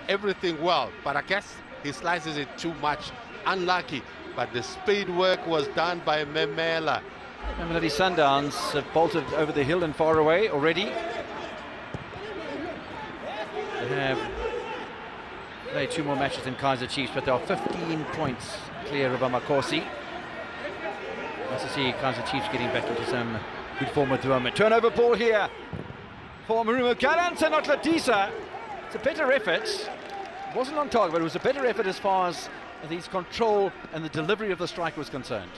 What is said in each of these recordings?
everything well, but I guess he slices it too much. Unlucky, but the speed work was done by Memela. Mamelodi Sundowns have bolted over the hill and far away already. They have played 2 more matches than Kaizer Chiefs, but they are 15 points clear of Amakosi. Nice to see Kaizer Chiefs getting back into some good form at the moment. Turnover ball here for Marumo Gallants and not Latisa. It's a better effort. It wasn't on target, but it was a better effort as far as his control and the delivery of the strike was concerned.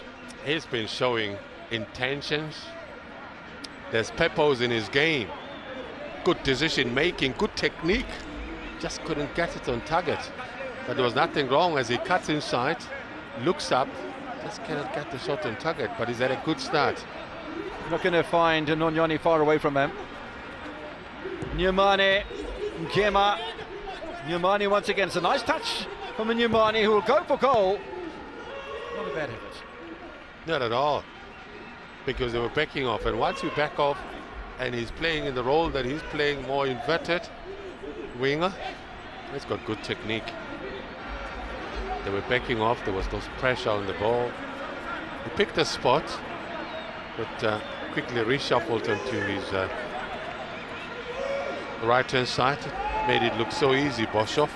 He's been showing intentions. There's peppos in his game. Good decision making, good technique. Just couldn't get it on target. But there was nothing wrong as he cuts inside, looks up, just cannot get the shot on target, but he's had a good start. Not going to find Nonyani far away from him. Nyumane, Nkema. Nyumane once again. It's a nice touch from a Nyumane who will go for goal. Not a bad effort. Not at all. Because they were backing off, and once you back off and he's playing in the role that he's playing, more inverted winger, he's got good technique. They were backing off, there was no pressure on the ball. He picked a spot, but quickly reshuffled onto his right hand side. Made it look so easy, Boshoff.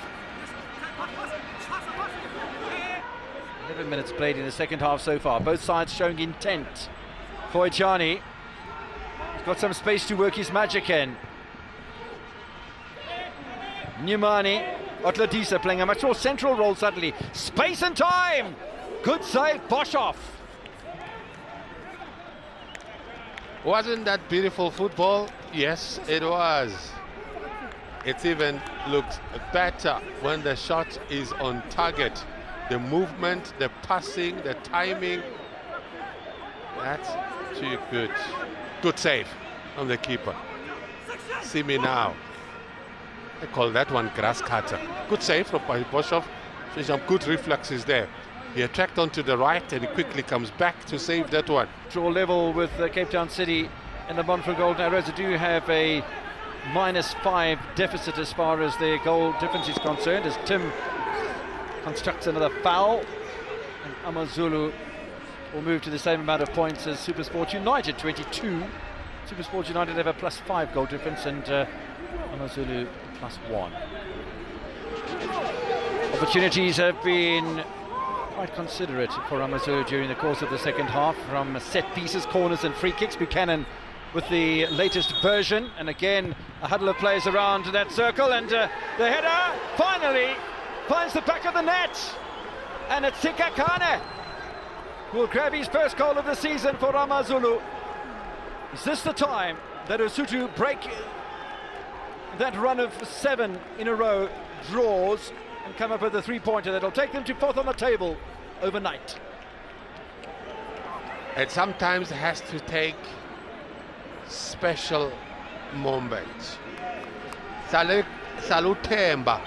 11 minutes played in the second half so far. Both sides showing intent. Foychani, he's got some space to work his magic in. Nyumane, Otladisa playing a much more central role suddenly. Space and time! Good save, Boshoff. Wasn't that beautiful football? Yes, it was. It even looks better when the shot is on target. The movement, the passing, the timing. That's too good. Good save from the keeper. See me now. I call that one grass cutter. Good save from Boshoff. So some good reflexes there. He attacked onto the right and he quickly comes back to save that one. Draw level with Cape Town City and the Montfort Golden Arrows. They do have a -5 deficit as far as their goal difference is concerned, as Tim constructs another foul, and AmaZulu will move to the same amount of points as SuperSport United, 22. SuperSport United have a +5 goal difference, and AmaZulu +1. Opportunities have been quite considerate for AmaZulu during the course of the second half, from set pieces, corners and free kicks. Buchanan with the latest version, and again a huddle of players around that circle, and the header finally finds the back of the net, and it's Sikakane who will grab his first goal of the season for AmaZulu. Is this the time that Lesotho break that run of 7 in a row draws and come up with a 3-pointer that'll take them to 4th on the table overnight? It sometimes has to take special moments. Salutemba,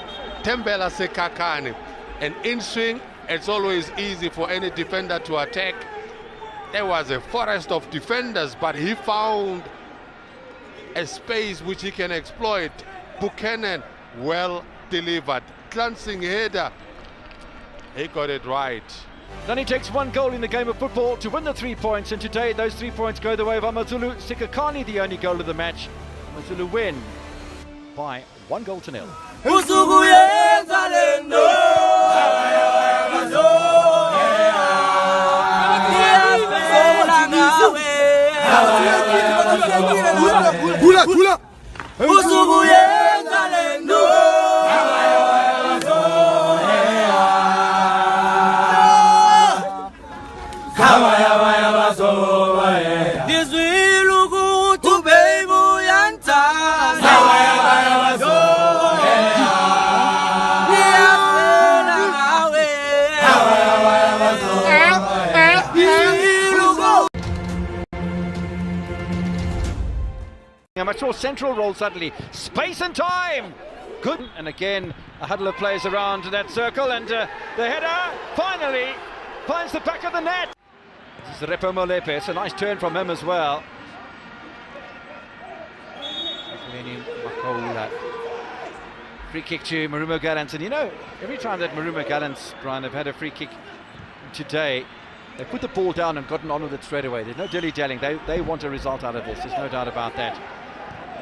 Tembela Sekakane. And in swing, it's always easy for any defender to attack. There was a forest of defenders, but he found a space which he can exploit. Buchanan, well delivered. Glancing header. He got it right. It only takes 1 goal in the game of football to win the 3 points, and today those 3 points go the way of AmaZulu. Sikakane, the only goal of the match. AmaZulu win by 1-0. A much more central role suddenly. Space and time! Good. And again, a huddle of players around that circle, and the header finally finds the back of the net. This is Repo Molepe. It's a nice turn from him as well. Free kick to Marumo Gallants, and you know, every time that Marumo Gallants, Brian, have had a free kick today, they put the ball down and gotten on with it straight away. There's no dilly-dallying. They want a result out of this. There's no doubt about that.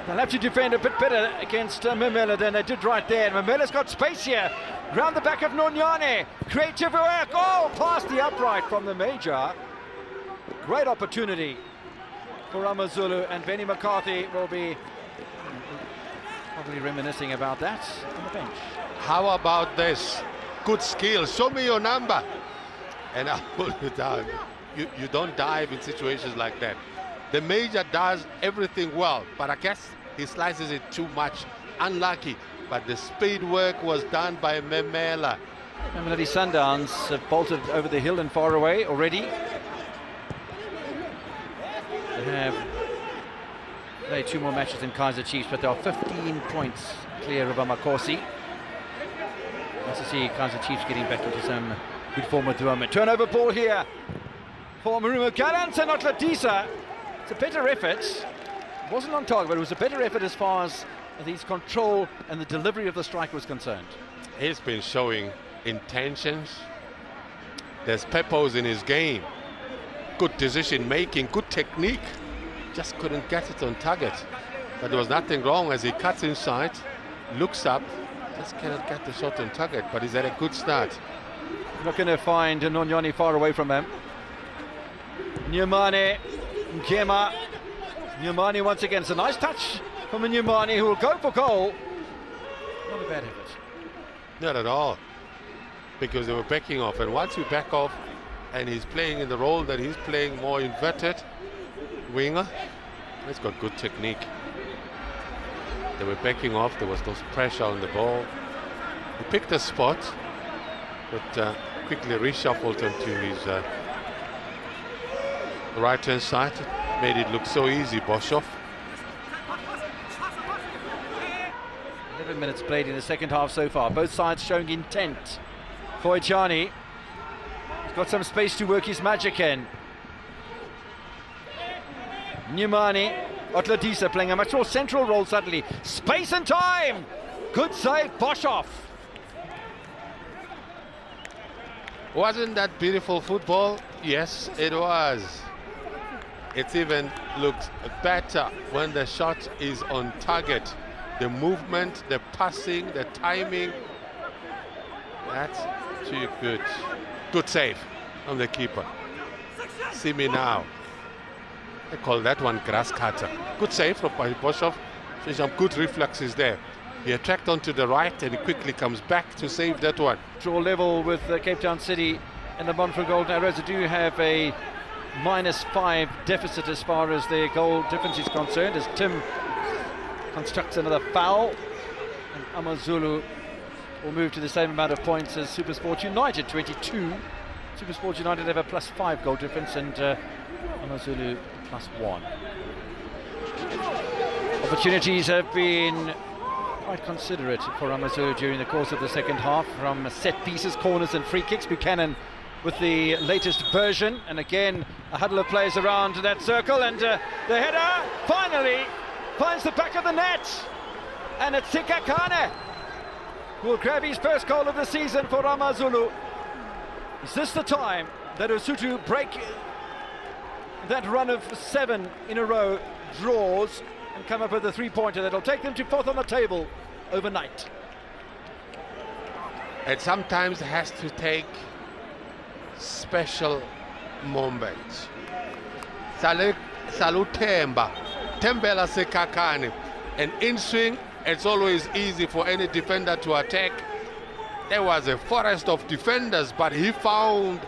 They'll have to defend a bit better against Mamela than they did right there. And Mamela's got space here. Round the back of Nonyane. Creative work. Oh, past the upright from the major. Great opportunity for AmaZulu, and Benny McCarthy will be probably reminiscing about that on the bench. How about this? Good skill. Show me your number. And I'll put it down. You don't dive in situations like that. The major does everything well, but I guess he slices it too much. Unlucky, but the speed work was done by Memela. Mamelodi Sundowns have bolted over the hill and far away already. They have played 2 more matches than Kaizer Chiefs, but they are 15 points clear of Amakosi. Nice to see Kaizer Chiefs getting back into some good form at the moment. Turnover ball here for Marumo Gallants and not Ladisa. It's a better effort. It wasn't on target, but it was a better effort as far as his control and the delivery of the strike was concerned. He's been showing intentions. There's peppos in his game. Good decision making, good technique. Just couldn't get it on target. But there was nothing wrong as he cuts inside, looks up, just cannot get the shot on target, but he's had a good start. Not going to find Nonyane far away from him. Nyamane, Nkema. Nyamane once again. It's a nice touch from Nyamane, who will go for goal. Not a bad effort. Not at all. Because they were backing off. And once you back off and he's playing in the role that he's playing, more inverted winger, he's got good technique. They were backing off. There was no pressure on the ball. He picked a spot, but quickly reshuffled onto his right-hand side. Made it look so easy, Boshoff. 11 minutes played in the second half so far. Both sides showing intent. Foyjani, he's got some space to work his magic in. Nyamane, Otladisa playing a much more central role suddenly. Space and time! Good save, Boshoff. Wasn't that beautiful football? Yes, it was. It even looks better when the shot is on target. The movement, the passing, the timing. That's too good. Good save from the keeper. See me now. I call that one grass cutter. Good save from Boshoff. Some good reflexes there. He attacked onto the right and he quickly comes back to save that one. Draw level with Cape Town City and the Montfort Golden Arrows. They do have a -5 deficit as far as their goal difference is concerned, as Tim constructs another foul, and AmaZulu will move to the same amount of points as SuperSport United, 22. SuperSport United have a +5 goal difference, and AmaZulu +1. Opportunities have been quite considerate for AmaZulu during the course of the second half, from set pieces, corners and free kicks. Buchanan with the latest version, and again a huddle of players around that circle, and the header finally finds the back of the net, and it's Sikakane who will grab his first goal of the season for AmaZulu. Is this the time that Lesotho break that run of 7 in a row draws and come up with a 3-pointer that'll take them to 4th on the table overnight? It sometimes has to take special moments. Salutemba, Tembela Sekakane. And in swing, it's always easy for any defender to attack. There was a forest of defenders, but he found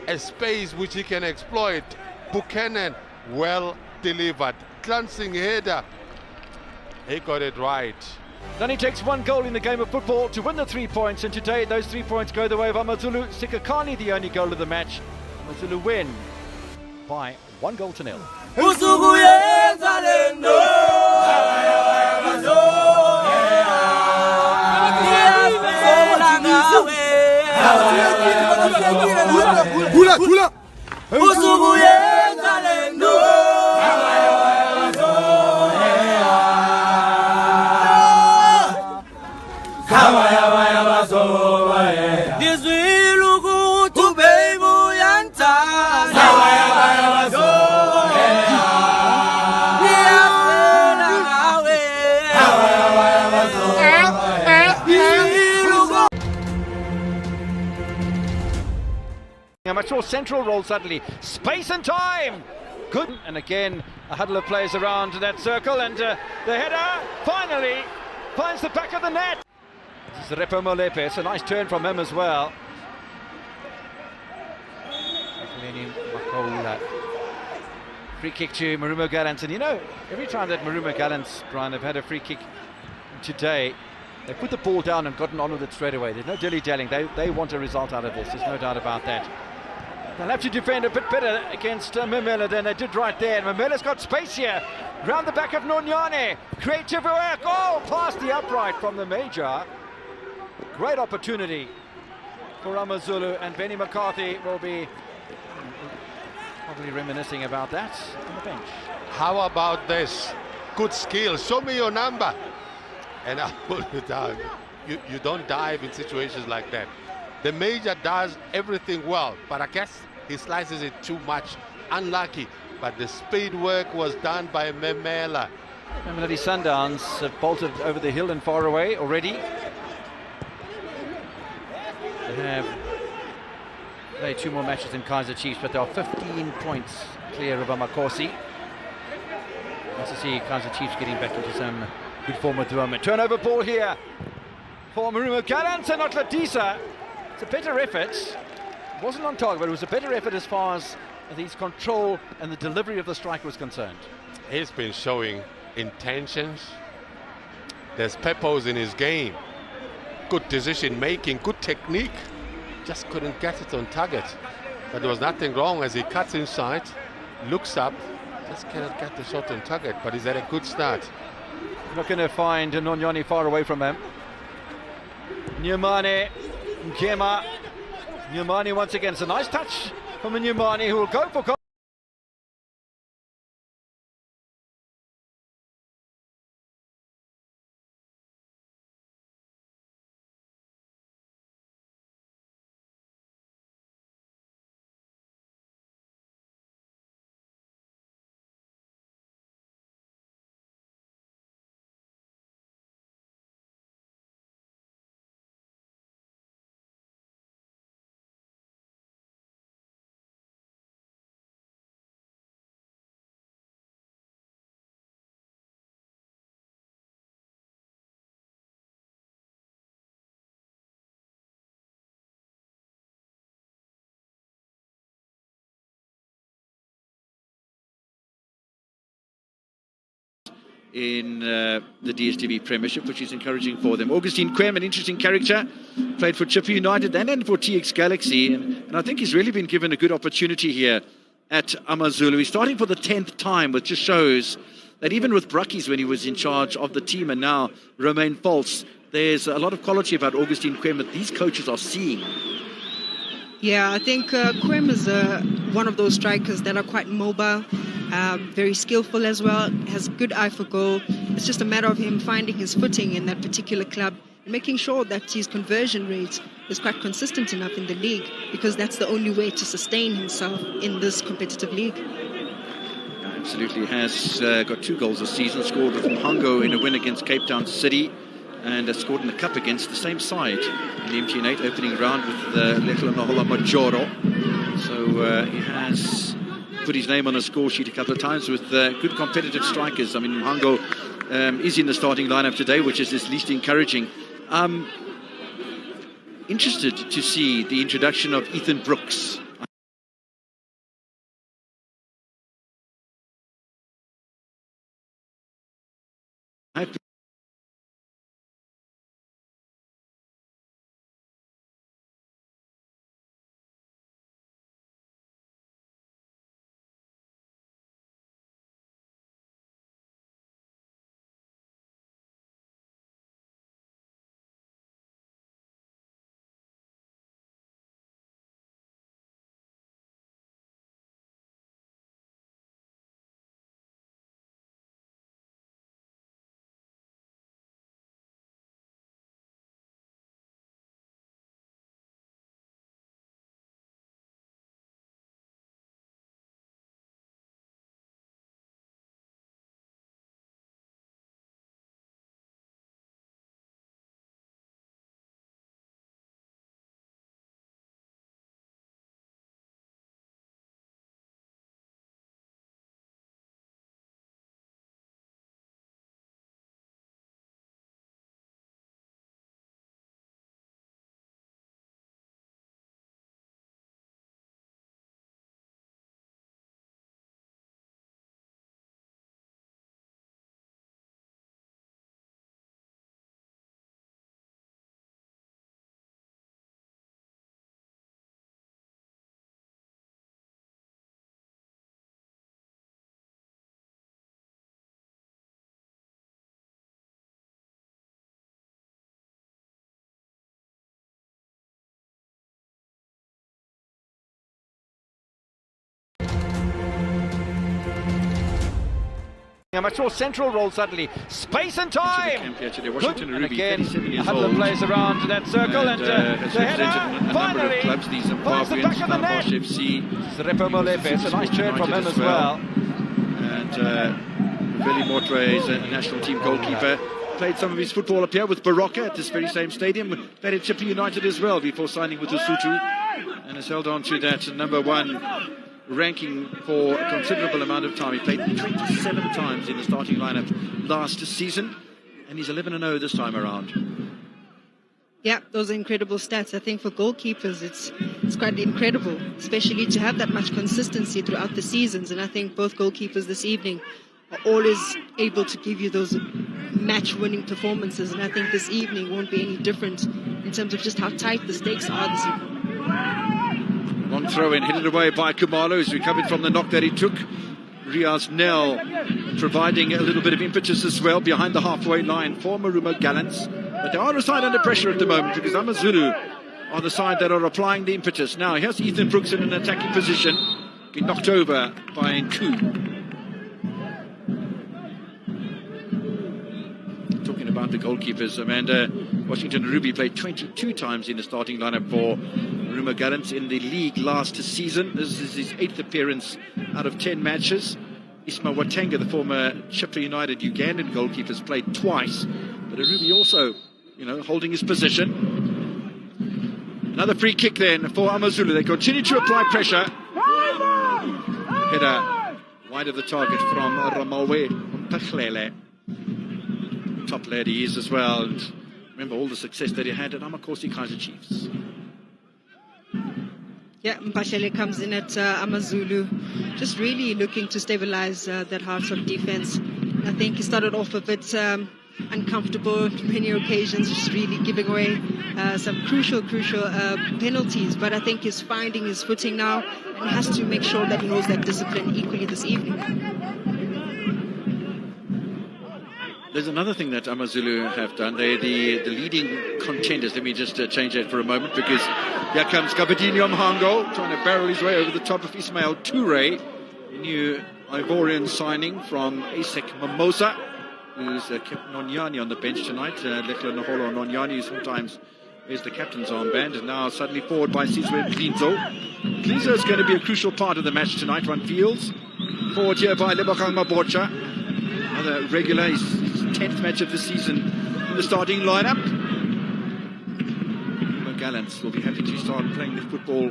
a space which he can exploit. Buchanan, well delivered. Glancing header. He got it right. It only takes 1 goal in the game of football to win the 3 points, and today those 3 points go the way of AmaZulu. Sikakane, the only goal of the match. AmaZulu win by 1-0. A much more central role suddenly. Space and time! Good. And again, a huddle of players around that circle, and the header finally finds the back of the net. This is Repo Molepe. It's a nice turn from him as well. Free kick to Marumo Gallants. And you know, every time that Marumo Gallants, Brian, have had a free kick today, they put the ball down and gotten on with it straight away. There's no dilly-dallying. They want a result out of this. There's no doubt about that. They'll have to defend a bit better against Mamela than they did right there. And Mamela's got space here. Round the back of Nonyane. Creative work. Oh, past the upright from the major. Great opportunity for AmaZulu. And Benny McCarthy will be probably reminiscing about that on the bench. How about this? Good skill. Show me your number. And I'll put it down. You don't dive in situations like that. The major does everything well, but I guess he slices it too much. Unlucky, but the speed work was done by Memela. Mamelodi Sundowns have bolted over the hill and far away already. They have played 2 more matches than Kaizer Chiefs, but they are 15 points clear of Amakosi. Nice to see Kaizer Chiefs getting back into some good form at the moment. Turnover ball here for Marumo Gallants and not Ladisa. It's a better effort. It wasn't on target, but it was a better effort as far as his control and the delivery of the strike was concerned. He's been showing intentions. There's peppos in his game. Good decision making, good technique. Just couldn't get it on target. But there was nothing wrong as he cuts inside, looks up, just cannot get the shot on target, but he's had a good start. Not going to find Nonyane far away from him. Nyamane, Nkema. Nyamane once again. It's a nice touch from a Nyamane who will go for in the DStv Premiership, which is encouraging for them. Augustine Quem, an interesting character, played for Chippa United and then for TX Galaxy, and I think he's really been given a good opportunity here at AmaZulu. He's starting for the 10th time, which just shows that even with Brackies when he was in charge of the team and now Romain Foltz, there's a lot of quality about Augustine Quem that these coaches are seeing. Yeah, I think Quem is one of those strikers that are quite mobile, very skillful as well, has a good eye for goal. It's just a matter of him finding his footing in that particular club and making sure that his conversion rate is quite consistent enough in the league, because that's the only way to sustain himself in this competitive league. Absolutely, has got 2 goals this season, scored with Mhango in a win against Cape Town City, and scored in the cup against the same side in the MTN8 opening round with Lekla Nahola Majoro. So he has put his name on a score sheet a couple of times with good competitive strikers. I mean, Mhango is in the starting lineup today, which is at least encouraging. Interested to see the introduction of Ethan Brooks. I've A much more central role suddenly. Space and time. Washington And Ruby, again, 37 years Hunter old. plays around that circle and has the represented header a number finally of clubs. These are finds the back of the net. FC. Repo Molefe, it's a nice turn from him as well. And Veli Motre is a national team goalkeeper. Played some of his football up here with Baroka at this very same stadium. Played at Chippa United as well before signing with Lesotho, and has held on to that #1 ranking for a considerable amount of time. He played 27 times in the starting lineup last season, and he's 11-0 this time around. Yeah, those are incredible stats. I think for goalkeepers, it's quite incredible, especially to have that much consistency throughout the seasons. And I think both goalkeepers this evening are always able to give you those match-winning performances. And I think this evening won't be any different in terms of just how tight the stakes are this evening. Long throw in, headed away by Kumalo, who's recovered from the knock that he took. Riaz Nel providing a little bit of impetus as well behind the halfway line for Marumo Gallants. But they are a side under pressure at the moment because AmaZulu are the side that are applying the impetus. Now here's Ethan Brooks in an attacking position, being knocked over by Nku. Talking about the goalkeepers, Amanda, Washington Ruby played 22 times in the starting lineup for Marumo Gallants in the league last season. This is his 8th appearance out of 10 matches. Isma Watenga, the former Chippa United Ugandan goalkeeper, has played twice. But Ruby also, holding his position. Another free kick then for AmaZulu. They continue to apply pressure. Header wide of the target from Ramawe Mpechlele. Top lad he is as well. And remember all the success that he had at Amakosi Kaizer Chiefs. Yeah, Mpechlele comes in at AmaZulu, just really looking to stabilize that heart of defense. I think he started off a bit uncomfortable on many occasions, just really giving away some crucial penalties. But I think he's finding his footing now and has to make sure that he holds that discipline equally this evening. There's another thing that AmaZulu have done. They're the leading contenders. Let me just change that for a moment, because here comes Kabadinho Mhango trying to barrel his way over the top of Ismail Toure, the new Ivorian signing from ASEC Mimosa, who's kept Nonyani on the bench tonight. Lekla Naholo Nonyani sometimes is the captain's armband, and now suddenly forward by Sizwe Mklinzo. Mklinzo is going to be a crucial part of the match tonight, one feels. Forward here by Lebogang Mabocha. Another regular, his 10th match of the season in the starting lineup. Marumo Gallants will be happy to start playing the football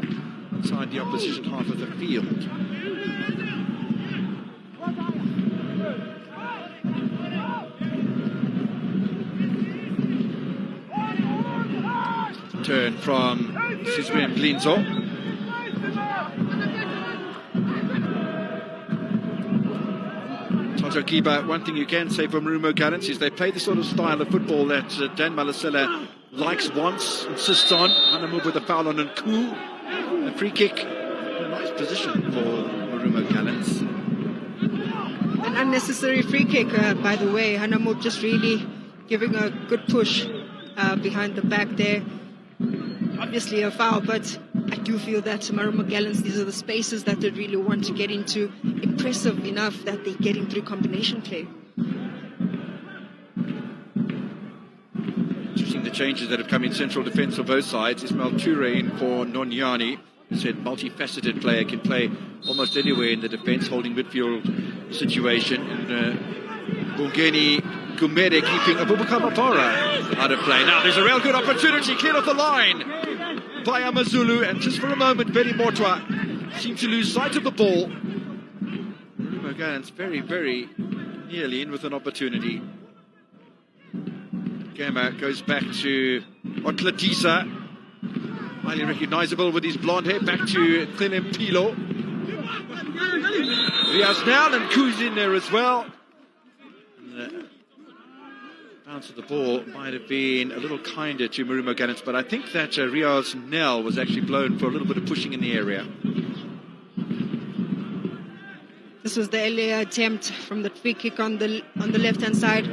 inside the opposition half of the field. Turn from Sizwe Mklinzo. Toto Kiba, one thing you can say for Marumo Gallants is they play the sort of style of football that Dan Malasela likes, wants, insists on. Hanamub with a foul on Nku. A free kick. A nice position for Marumo Gallants. An unnecessary free kick, by the way. Hanamub just really giving a good push behind the back there. Obviously a foul, but I do feel that Marumo Gallants, these are the spaces that they really want to get into. Impressive enough that they're getting through combination play. Interesting the changes that have come in central defence for both sides. Ismail Toure in for Nonyani. He said multifaceted player, can play almost anywhere in the defence, holding midfield situation. And Bungeni Gumede keeping Abubakar Mapara out of play. Now there's a real good opportunity, cleared off the line by AmaZulu, and just for a moment Veli Motre seemed to lose sight of the ball. Marumo Gallants very, very nearly in with an opportunity. Gama goes back to Otladisa, highly recognisable with his blonde hair, back to Clelem Pilo. Riaz Nel and Ku's in there as well. Bounce of the ball might have been a little kinder to Marumo Gallants, but I think that Riaz Nel was actually blown for a little bit of pushing in the area. This was the earlier attempt from the free kick on the left-hand side.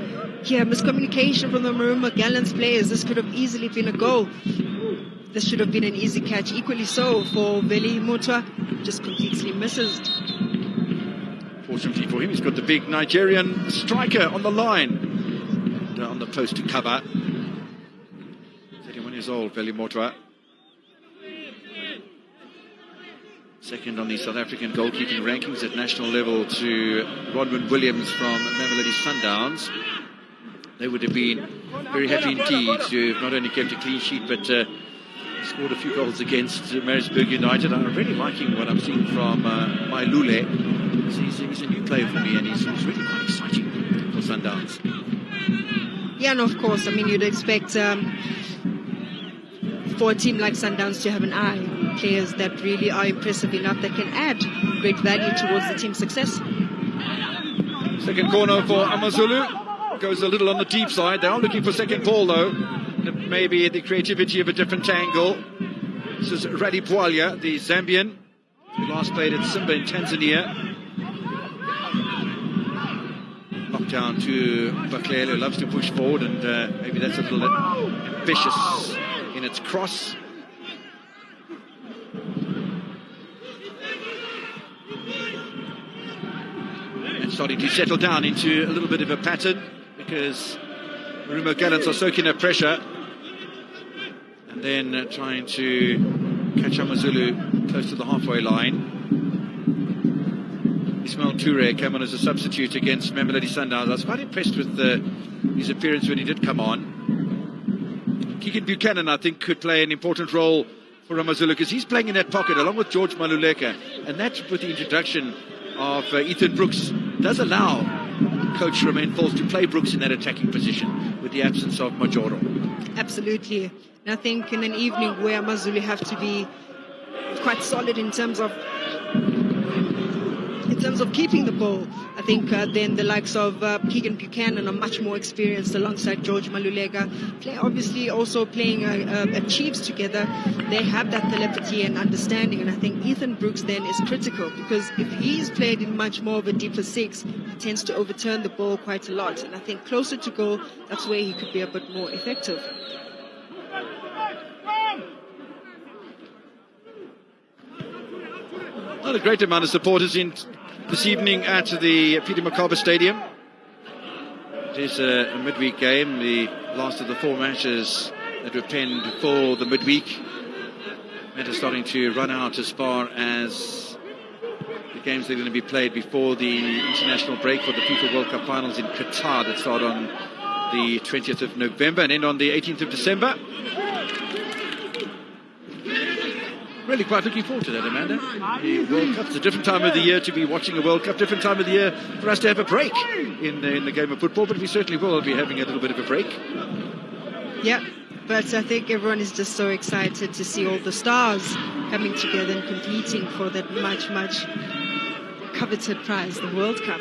Here, miscommunication from the Marumo Gallants players. This could have easily been a goal. This should have been an easy catch. Equally so for Veli Motre, just completely misses. Fortunately for him, he's got the big Nigerian striker on the line. And, on the post to cover. 31 years old, Veli Motwa. Second on the South African goalkeeping rankings at national level to Rodman Williams from Mamelodi Sundowns. They would have been very happy indeed to have not only kept a clean sheet but scored a few goals against Maritzburg United. I'm really liking what I'm seeing from Mailule. He's a new player for me, and he's really quite exciting for Sundowns. Yeah, and of course, I mean, you'd expect for a team like Sundowns to have an eye on players that really are impressive enough that can add great value towards the team's success. Second corner for AmaZulu. Goes a little on the deep side. They are looking for second ball though. Maybe the creativity of a different angle. This is Rally Bwalia, the Zambian, who last played at Simba in Tanzania. Knocked down to Baklele, who loves to push forward, and maybe that's a little ambitious in its cross. And starting to settle down into a little bit of a pattern, because Marumo Gallants are soaking up pressure and then trying to catch AmaZulu close to the halfway line. Ismail Toure came on as a substitute against Mamelodi Sundowns. I was quite impressed with his appearance when he did come on. Keegan Buchanan, I think, could play an important role for AmaZulu, because he's playing in that pocket along with George Maluleka, and that, with the introduction of Ethan Brooks, does allow coach Romain Falls to play Brooks in that attacking position with the absence of Majoro. Absolutely. And I think in an evening where AmaZulu have to be quite solid in terms of keeping the ball, I think then the likes of Keegan Buchanan are much more experienced alongside George Malulega. Obviously also playing at Chiefs together, they have that telepathy and understanding, and I think Ethan Brooks then is critical, because if he's played in much more of a deeper six, he tends to overturn the ball quite a lot, and I think closer to goal, that's where he could be a bit more effective. Not a great amount of supporters in this evening at the Peter Mokaba Stadium. It is a midweek game, the last of the four matches that were penned for the midweek. Matters starting to run out as far as the games that are going to be played before the international break for the FIFA World Cup finals in Qatar that start on the 20th of November and end on the 18th of December. Really quite looking forward to that, Amanda. The World Cup's a different time of the year to be watching a World Cup, different time of the year for us to have a break in the game of football, but we certainly will be having a little bit of a break. Yeah, but I think everyone is just so excited to see all the stars coming together and competing for that much, much coveted prize, the World Cup.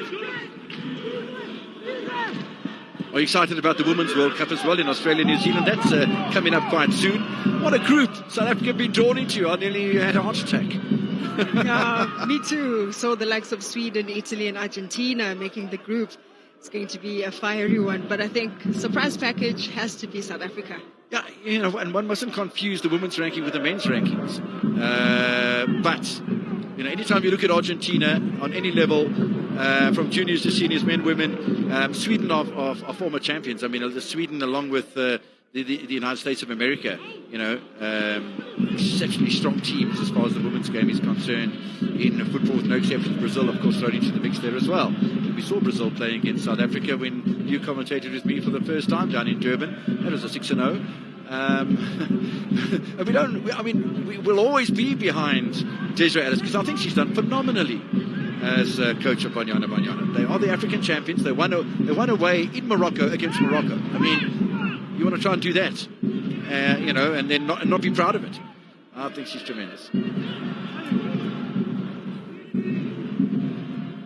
Are you excited about the Women's World Cup as well in Australia, New Zealand? That's coming up quite soon. What a group South Africa have been drawn into. I nearly had a heart attack. Yeah, me too. Saw the likes of Sweden, Italy and Argentina making the group. It's going to be a fiery one. But I think surprise package has to be South Africa. Yeah, you know, and one mustn't confuse the women's ranking with the men's rankings. But, you know, anytime you look at Argentina on any level, from juniors to seniors, men, women, Sweden are former champions. I mean, Sweden, along with the United States of America, you know, exceptionally strong teams as far as the women's game is concerned in football, with no exceptions. Brazil, of course, thrown into the mix there as well. We saw Brazil playing against South Africa when you commentated with me for the first time down in Durban. That was a 6-0. We will always be behind Desiree Ellis, because I think she's done phenomenally as coach of Banyana Banyana. They are the African champions. They won away in Morocco against Morocco. I mean, you want to try and do that, you know, and then not be proud of it. I think she's tremendous.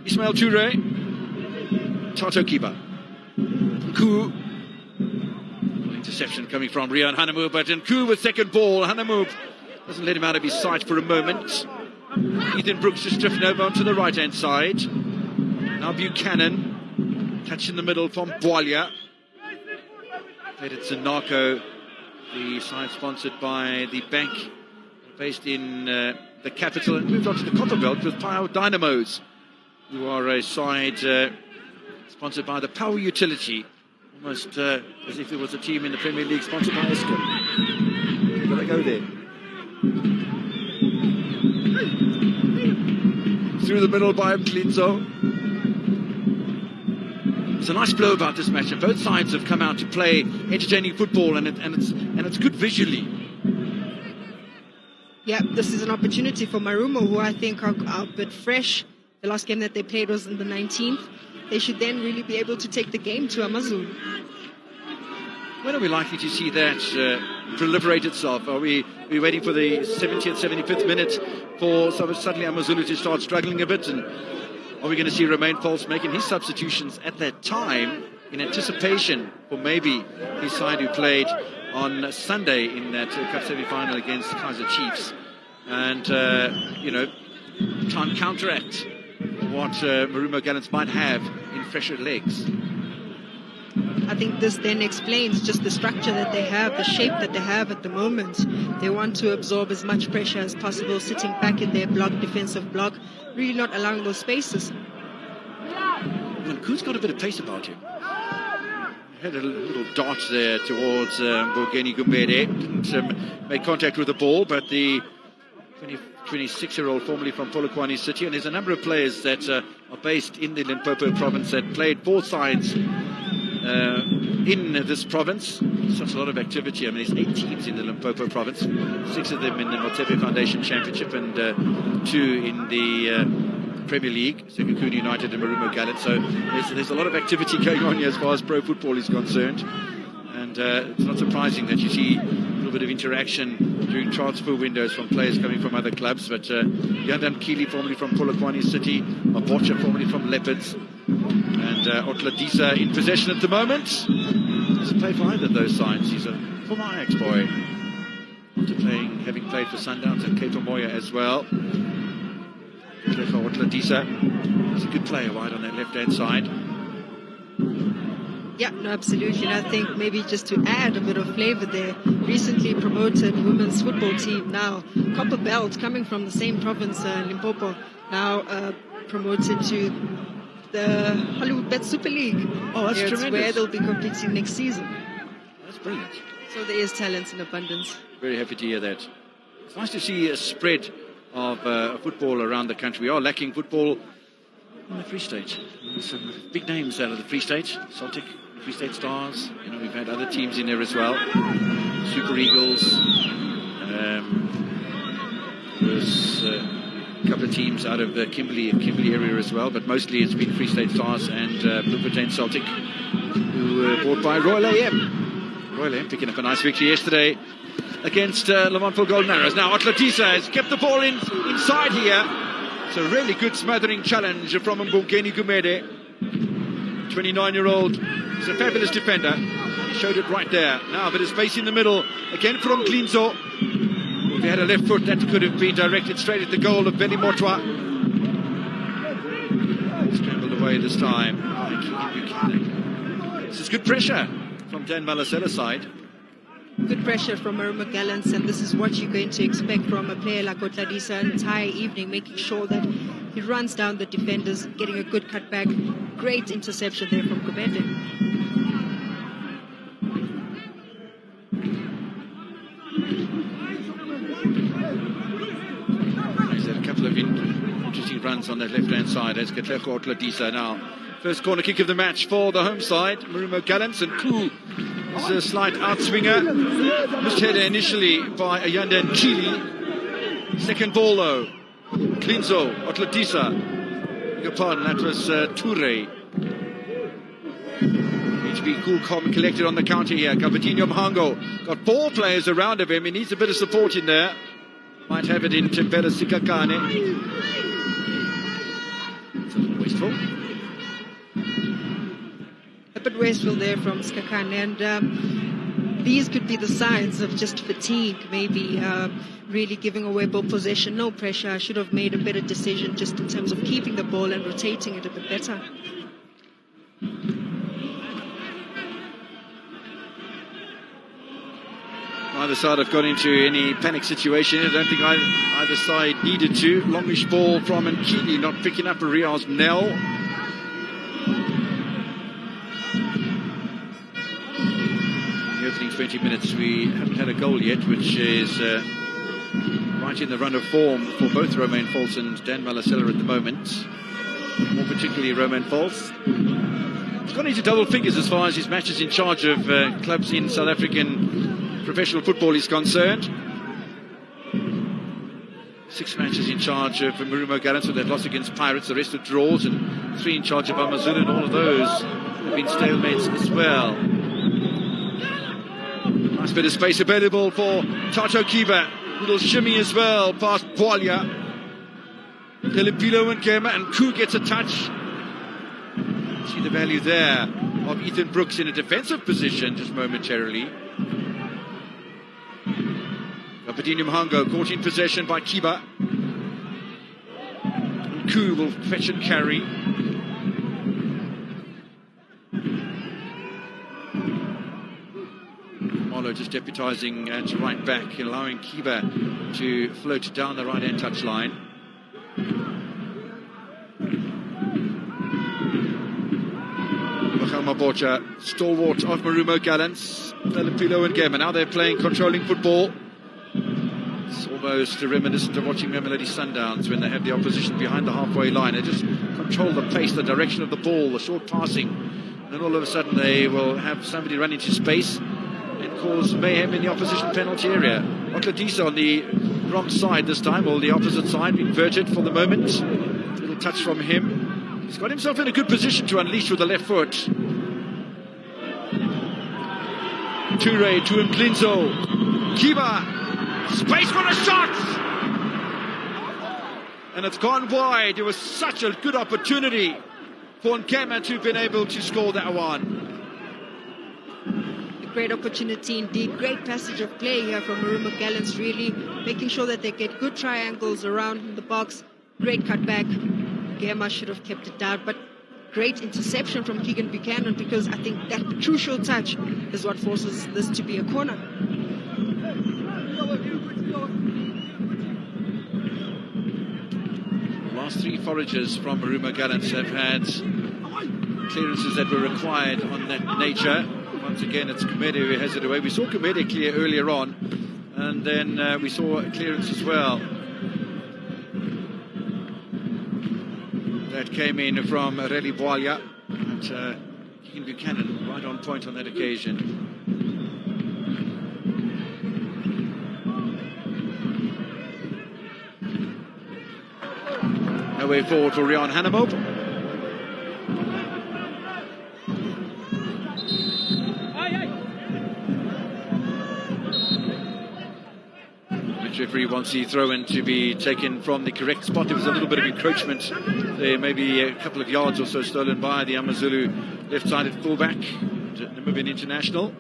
Ismail Toure, Tato Kiba, Nku. Interception coming from Rian Hanamub, but Nku with second ball. Hanamub doesn't let him out of his sight for a moment. Ethan Brooks just drifting over onto the right-hand side. Now Buchanan, touch in the middle from Bwalia. Played at Zanaco, the side sponsored by the bank based in the capital, and moved on to the Copperbelt with Pile Dynamos. who are a side sponsored by the Power Utility, almost as if it was a team in the Premier League sponsored by Eskom. Gotta go there. Through the middle by Mklinzo. It's a nice flow about this match, and both sides have come out to play entertaining football, and it's good visually. Yeah, this is an opportunity for Marumo, who I think are a bit fresh. The last game that they played was on the 19th. They should then really be able to take the game to AmaZulu. When are we likely to see that proliferate itself? Are we waiting for the 70th, 75th minute for suddenly AmaZulu to start struggling a bit? And are we going to see Romain Folz making his substitutions at that time in anticipation for maybe his side who played on Sunday in that Cup semi-final against Kaizer Chiefs? And, try and counteract what Marumo Gallants might have in fresher legs. I think this then explains just the structure that they have, the shape that they have at the moment. They want to absorb as much pressure as possible, sitting back in their block, defensive block, really not allowing those spaces. Well, Koos got a bit of pace about him. He had a little dart there towards Mbongeni Gumede. Didn't make contact with the ball, but the 26-year-old formerly from Polokwane City, and there's a number of players that are based in the Limpopo province that played both sides in this province. Such a lot of activity. I mean, there's 8 teams in the Limpopo province, 6 of them in the Motsepe Foundation Championship and 2 in the Premier League, Sekhukhune United and Marumo Gallants. So there's a lot of activity going on here as far as pro football is concerned. And it's not surprising that you see a little bit of interaction during transfer windows from players coming from other clubs. But Yandan Kili, formerly from Polokwane City, Mabocha, formerly from Leopards, and Otladisa in possession at the moment. Doesn't play for either of those sides. He's a former Ajax boy, after having played for Sundowns and Cape Moya as well. Otladisa is a good player wide on that left-hand side. Yeah, no, absolutely. And I think maybe just to add a bit of flavour there, recently promoted women's football team, now Copper Belt, coming from the same province, Limpopo, now promoted to the Hollywood Bet Super League. Oh, that's tremendous. Where they'll be competing next season. That's brilliant. So there is talent in abundance. Very happy to hear that. It's nice to see a spread of football around the country. We are lacking football in the Free State. There's some big names out of the Free State. Celtic, Free State Stars. We've had other teams in there as well. Super Eagles. There's a couple of teams out of the Kimberley area as well, but mostly it's been Free State Stars and Bloemfontein Celtic, who were bought by Royal AM. Royal AM picking up a nice victory yesterday against Lamontville Golden Arrows. Now Otladisa has kept the ball inside here. It's a really good smothering challenge from Mbongeni Gumede. 29-year-old. He's a fabulous defender. He showed it right there. Now a bit of space in the middle. Again from Klinzo. If he had a left foot, that could have been directed straight at the goal of Beli Motwa. Scrambled away this time. This is good pressure from Dan Malasela's side. Good pressure from Marumo Gallants, and this is what you're going to expect from a player like Otladisa an entire evening, making sure that he runs down the defenders, getting a good cutback. Great interception there from Gumede. He's had a couple of interesting runs on that left-hand side as Katlego Otladisa now. First corner kick of the match for the home side, Marumo Gallants, and Klu is a slight outswinger. Missed header initially by Ayandan Chili. Second ball though, Klinzo, Otladisa. Beg your pardon, that was Toure. Needs to be cool, calm and collected on the counter here. Kabatinho Mhango got 4 players around of him. He needs a bit of support in there. Might have it in Tempera Sikakane. It's a little wasteful. A bit wasteful there from Skakan, and these could be the signs of just fatigue, maybe really giving away ball possession, no pressure. I should have made a better decision just in terms of keeping the ball and rotating it a bit better. Neither side have got into any panic situation. I don't think either side needed to. Longish ball from Nkili, not picking up a Riaz Nell. In the opening 20 minutes, we haven't had a goal yet, which is right in the run of form for both Romain Folz and Dan Malasella at the moment. More particularly Romain Folz. He's gone into double figures as far as his matches in charge of clubs in South African professional football is concerned. 6 matches in charge of Marumo Gallants with that loss against Pirates, the rest are draws, and 3 in charge of AmaZulu, and all of those have been stalemates as well. Nice bit of space available for Tato Kiba. Little shimmy as well past Bwalia. Delipilo and Kema, and Koo gets a touch. See the value there of Ethan Brooks in a defensive position just momentarily. Abedinho Mhango caught in possession by Kiba. And Koo will fetch and carry. Molo just deputising to right back, allowing Kiba to float down the right-hand touchline. Mabocha, stalwart of Marumo Gallants, Delipilo and Gema. Now they're playing controlling football. It's almost reminiscent of watching Mamelodi Sundowns when they have the opposition behind the halfway line. They just control the pace, the direction of the ball, the short passing. And then all of a sudden they will have somebody run into space and cause mayhem in the opposition penalty area. Otladiso on the wrong side this time, or the opposite side, inverted for the moment. A little touch from him. He's got himself in a good position to unleash with the left foot. Toure to Mklinzo. Kiba. Space for a shot! And it's gone wide. It was such a good opportunity for Nkema to have been able to score that one. A great opportunity indeed. Great passage of play here from Marumo Gallants, really making sure that they get good triangles around in the box. Great cutback. Gema should have kept it down, but great interception from Keegan Buchanan, because I think that crucial touch is what forces this to be a corner. The last 3 foragers from Marumo Gallants have had clearances that were required on that nature. Once again, it's Kumede who has it away. We saw Kumede clear earlier on, and then we saw a clearance as well. That came in from Reli Bwalia, but Keegan Buchanan right on point on that occasion. No way forward for Riaan Hannemob. The referee wants the throw-in to be taken from the correct spot. There was a little bit of encroachment there, maybe a couple of yards or so stolen by the AmaZulu left-sided fullback, Namibian international.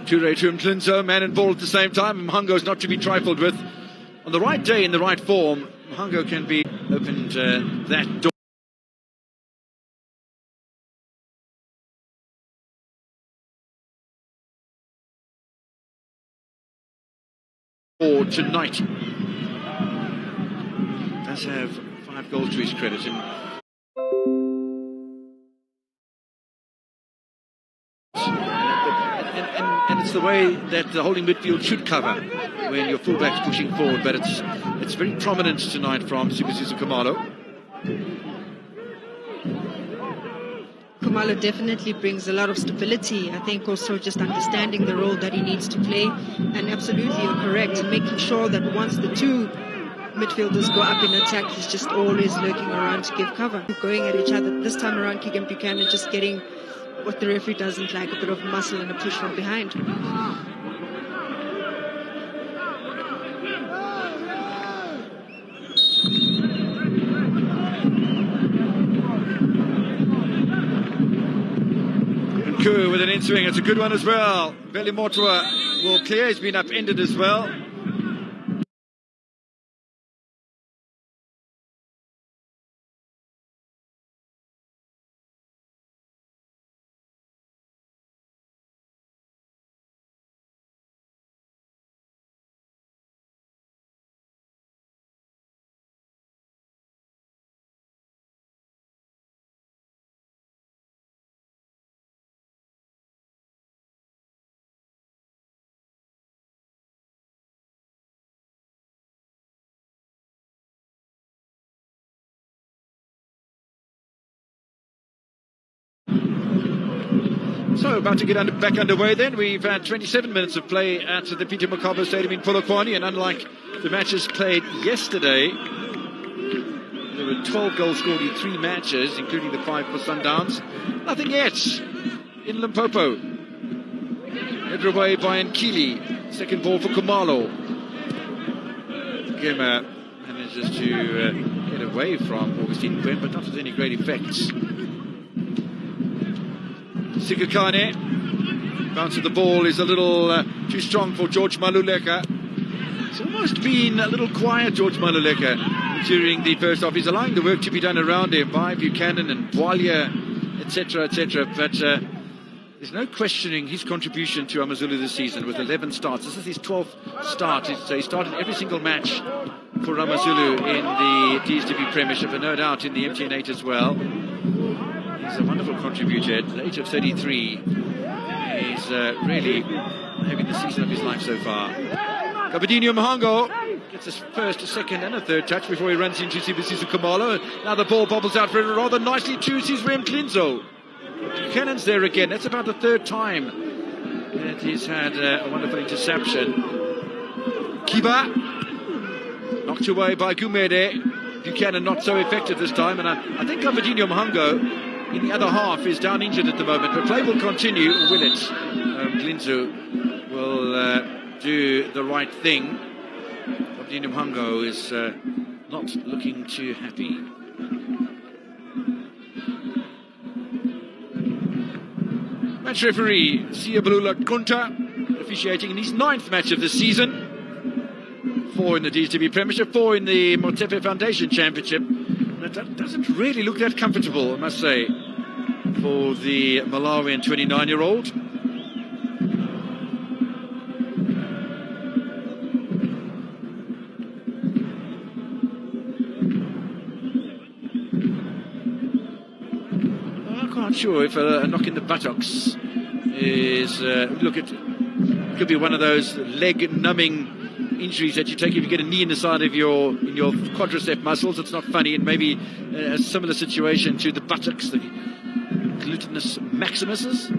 Toure to Mklinzo, man and ball at the same time. Mhango's not to be trifled with. On the right day, in the right form, Mhango can be opened that door. Tonight does have 5 goals to his credit, and it's the way that the holding midfield should cover when your fullback's pushing forward, but it's very prominent tonight from Sibusiso Khumalo. Khumalo definitely brings a lot of stability. I think also just understanding the role that he needs to play. And absolutely, you're correct in making sure that once the 2 midfielders go up in attack, he's just always lurking around to give cover. Going at each other. This time around, Keegan Buchanan just getting what the referee doesn't like, a bit of muscle and a push from behind. Koo with an in-swing, it's a good one as well. Veli Motua will clear, he's been upended as well. So, about to get back underway then. We've had 27 minutes of play at the Peter Mokaba Stadium in Polokwane, and unlike the matches played yesterday, there were 12 goals scored in 3 matches, including the 5 for Sundowns. Nothing yet in Limpopo. Headed away by Nkili. Second ball for Kumalo. Gema manages to get away from Augustine Quinn, but not with any great effects. Sikakane. Bounce of the ball is a little too strong for George Maluleka. It's almost been a little quiet, George Maluleka, during the first half. He's allowing the work to be done around him by Buchanan and Bwalia, etc., etc. But there's no questioning his contribution to AmaZulu this season with 11 starts. This is his 12th start. So he started every single match for AmaZulu in the DStv Premiership, and no doubt in the MTN8 as well. He's a wonderful contributor. At the age of 33, he's really having the season of his life so far. Kabadinho Mhango gets his first, a second and a third touch before he runs into Sibisiso Kumalo. Now the ball bobbles out for him rather nicely to Rem Klinzo. Buchanan's there again. That's about the 3rd time that he's had a wonderful interception. Kiba knocked away by Gumede. Buchanan not so effective this time, and I think Kabadinho Mhango in the other half is down injured at the moment, but play will continue, will it? Klinzo will do the right thing. Kabadinho Mhango is not looking too happy. Match referee Siyabalula Kunta officiating in his 9th match of the season. 4 in the DStv Premiership, 4 in the Motepe Foundation Championship. That doesn't really look that comfortable, I must say, for the Malawian 29-year-old. I'm quite sure if a knock in the buttocks is could be one of those leg-numbing injuries that you take if you get a knee in the side of your quadricep muscles. It's not funny, and maybe a similar situation to the buttocks, the gluteus maximuses.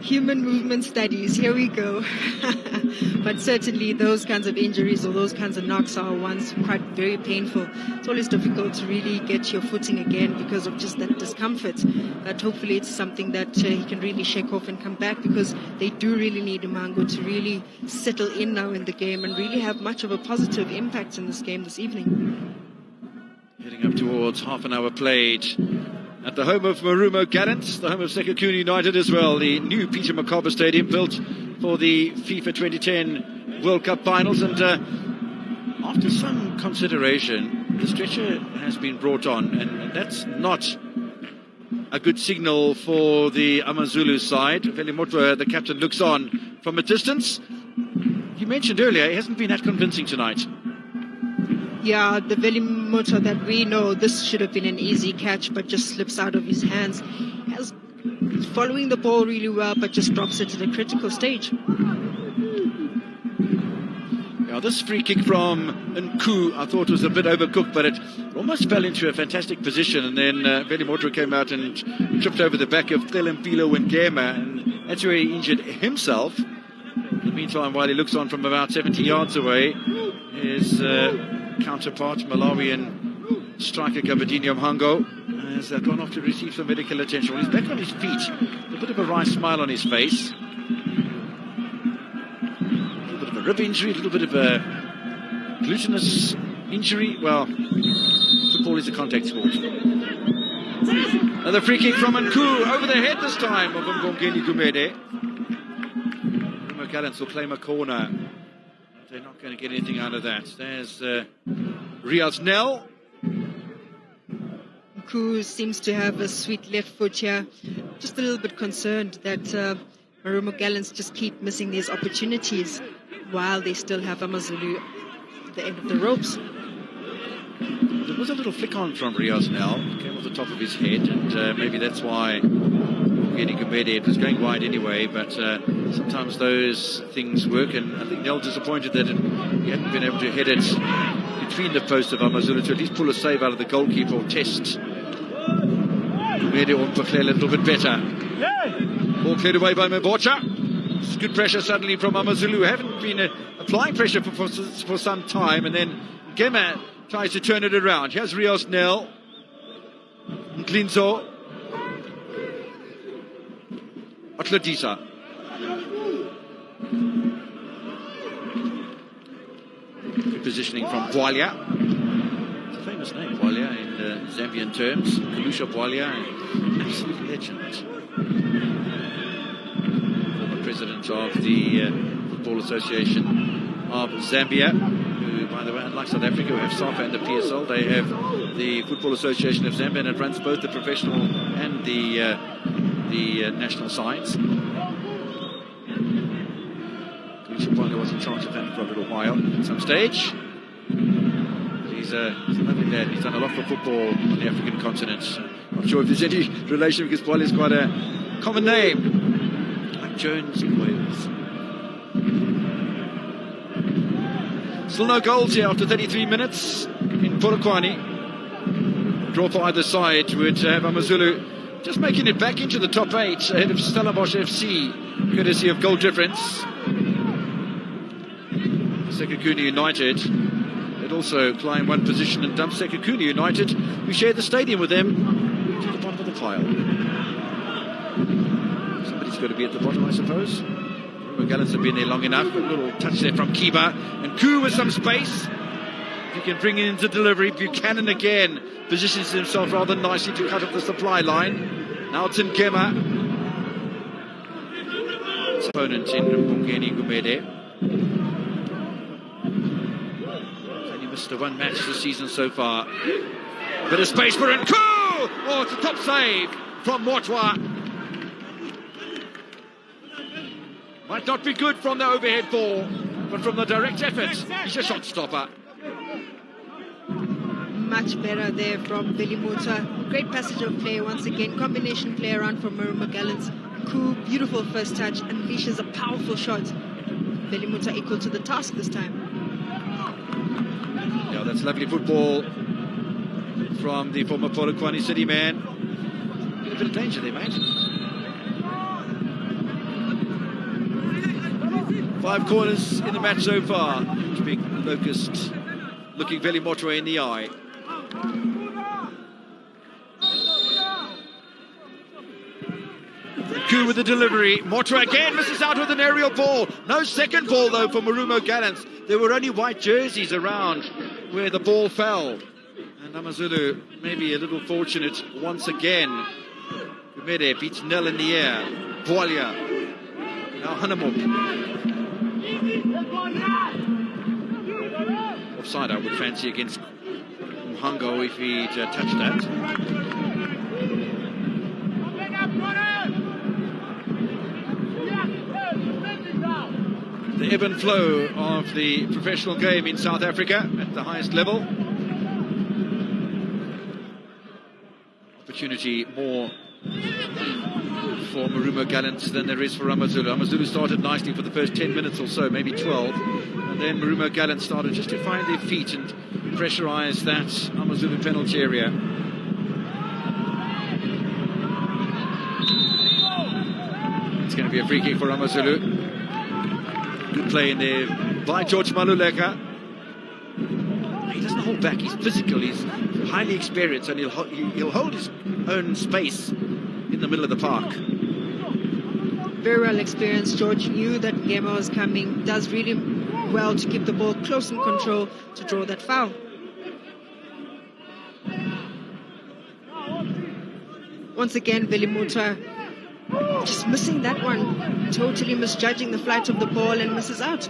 Human movement studies, here we go. But certainly those kinds of injuries or those kinds of knocks are ones quite very painful. It's always difficult to really get your footing again because of just that discomfort. But hopefully it's something that he can really shake off and come back, because they do really need Mhango to really settle in now in the game and really have much of a positive impact in this game this evening. Heading up towards half an hour played at the home of Marumo Gallants, the home of Sekhukhune United as well, the new Peter Mokaba Stadium built for the FIFA 2010 World Cup finals. And after some consideration, the stretcher has been brought on, and that's not a good signal for the AmaZulu side. Velimotwa, the captain, looks on from a distance. You mentioned earlier, he hasn't been that convincing tonight. Yeah, the Velimotwa that we know, this should have been an easy catch, but just slips out of his hands. He's following the ball really well, but just drops it at a critical stage. Now, this free kick from Nku, I thought was a bit overcooked, but it almost fell into a fantastic position, and then Velimotwa came out and tripped over the back of Telempilo and Gema, and that's where he injured himself. In the meantime, while he looks on from about 70 yards away, his counterpart, Malawian striker Kabadinho Mhango, has gone off to receive some medical attention. Well, he's back on his feet, a bit of a wry smile on his face. A little bit of a rib injury, a little bit of a gluteus injury. Well, football is a contact sport. Another free kick from Nku, over the head this time of Ngongeni Gumede. Marumo Gallants will claim a corner. They're not going to get anything out of that. There's Riaz Nel. Nku seems to have a sweet left foot here. Just a little bit concerned that Marumo Gallants just keep missing these opportunities while they still have AmaZulu at the end of the ropes. There was a little flick on from Riaz Nel. It came off the top of his head, and maybe that's why it was going wide anyway, but sometimes those things work, and I think Nel disappointed that he hadn't been able to head it between the posts of AmaZulu to at least pull a save out of the goalkeeper or test Made it on a little bit better. Ball cleared away by Mbocha. It's good pressure suddenly from AmaZulu. Haven't been applying pressure for some time, and then Gema tries to turn it around. Here's Rios Nel. Nklinzo. Atladisa. Good positioning from Bwalia. It's a famous name, Bwalia, in Zambian terms. Kalusha Bwalia, an absolute legend. Former president of the Football Association of Zambia, who, by the way, unlike South Africa, who have SAFA and the PSL, they have the Football Association of Zambia, and it runs both the professional and the national sides. Kalusha was in charge of that for a little while at some stage. He's a lovely lad. He's done a lot for football on the African continent. Not sure if there's any relation, because Bwalia is quite a common name, like Jones in Wales. Still no goals here after 33 minutes in Polokwane. Draw for either side would have AmaZulu just making it back into the top 8 ahead of Stellenbosch FC, courtesy of goal difference. Sekhukhune United had also climbed one position and dumped Sekhukhune United, who shared the stadium with them, to the bottom of the pile. Somebody's got to be at the bottom, I suppose. Marumo Gallants have been there long enough. A little touch there from Kiba, and Koo with some space. He can bring it into delivery. Buchanan again positions himself rather nicely to cut off the supply line. Now it's in Gema. Opponent in Bongeni Gumede. Only missed the one match this season so far. Bit of space for Nku! Oh, it's a top save from Motwa. Might not be good from the overhead ball, but from the direct effort, he's a shot stopper. Much better there from Velimota. Great passage of play once again. Combination play around from Marumo Gallants. Cool, beautiful first touch. Unleashes a powerful shot. Velimota equal to the task this time. Yeah, that's lovely football from the former Polokwane City man. A bit of danger there, mate. 5 corners in the match so far. Big Locust looking Velimota in the eye. Koo with the delivery. Motwa again misses out with an aerial ball. No second ball though for Marumo Gallants. There were only white jerseys around where the ball fell. And AmaZulu maybe a little fortunate once again. Gumede beats Nel in the air. Bwalia. Now Hanamuk. Offside, I would fancy, against Mhango if he'd touched that. The ebb and flow of the professional game in South Africa at the highest level. Opportunity more for Marumo Gallants than there is for AmaZulu. AmaZulu started nicely for the first 10 minutes or so, maybe 12. And then Marumo Gallants started just to find their feet and pressurise that AmaZulu penalty area. It's going to be a free kick for AmaZulu. Good play in there by George Maluleka. He doesn't hold back, he's physical, he's highly experienced, and he'll hold his own space in the middle of the park. Very well experienced. George knew that Gema was coming, does really well to keep the ball close in control to draw that foul. Once again, Velimota just missing that one, totally misjudging the flight of the ball and misses out.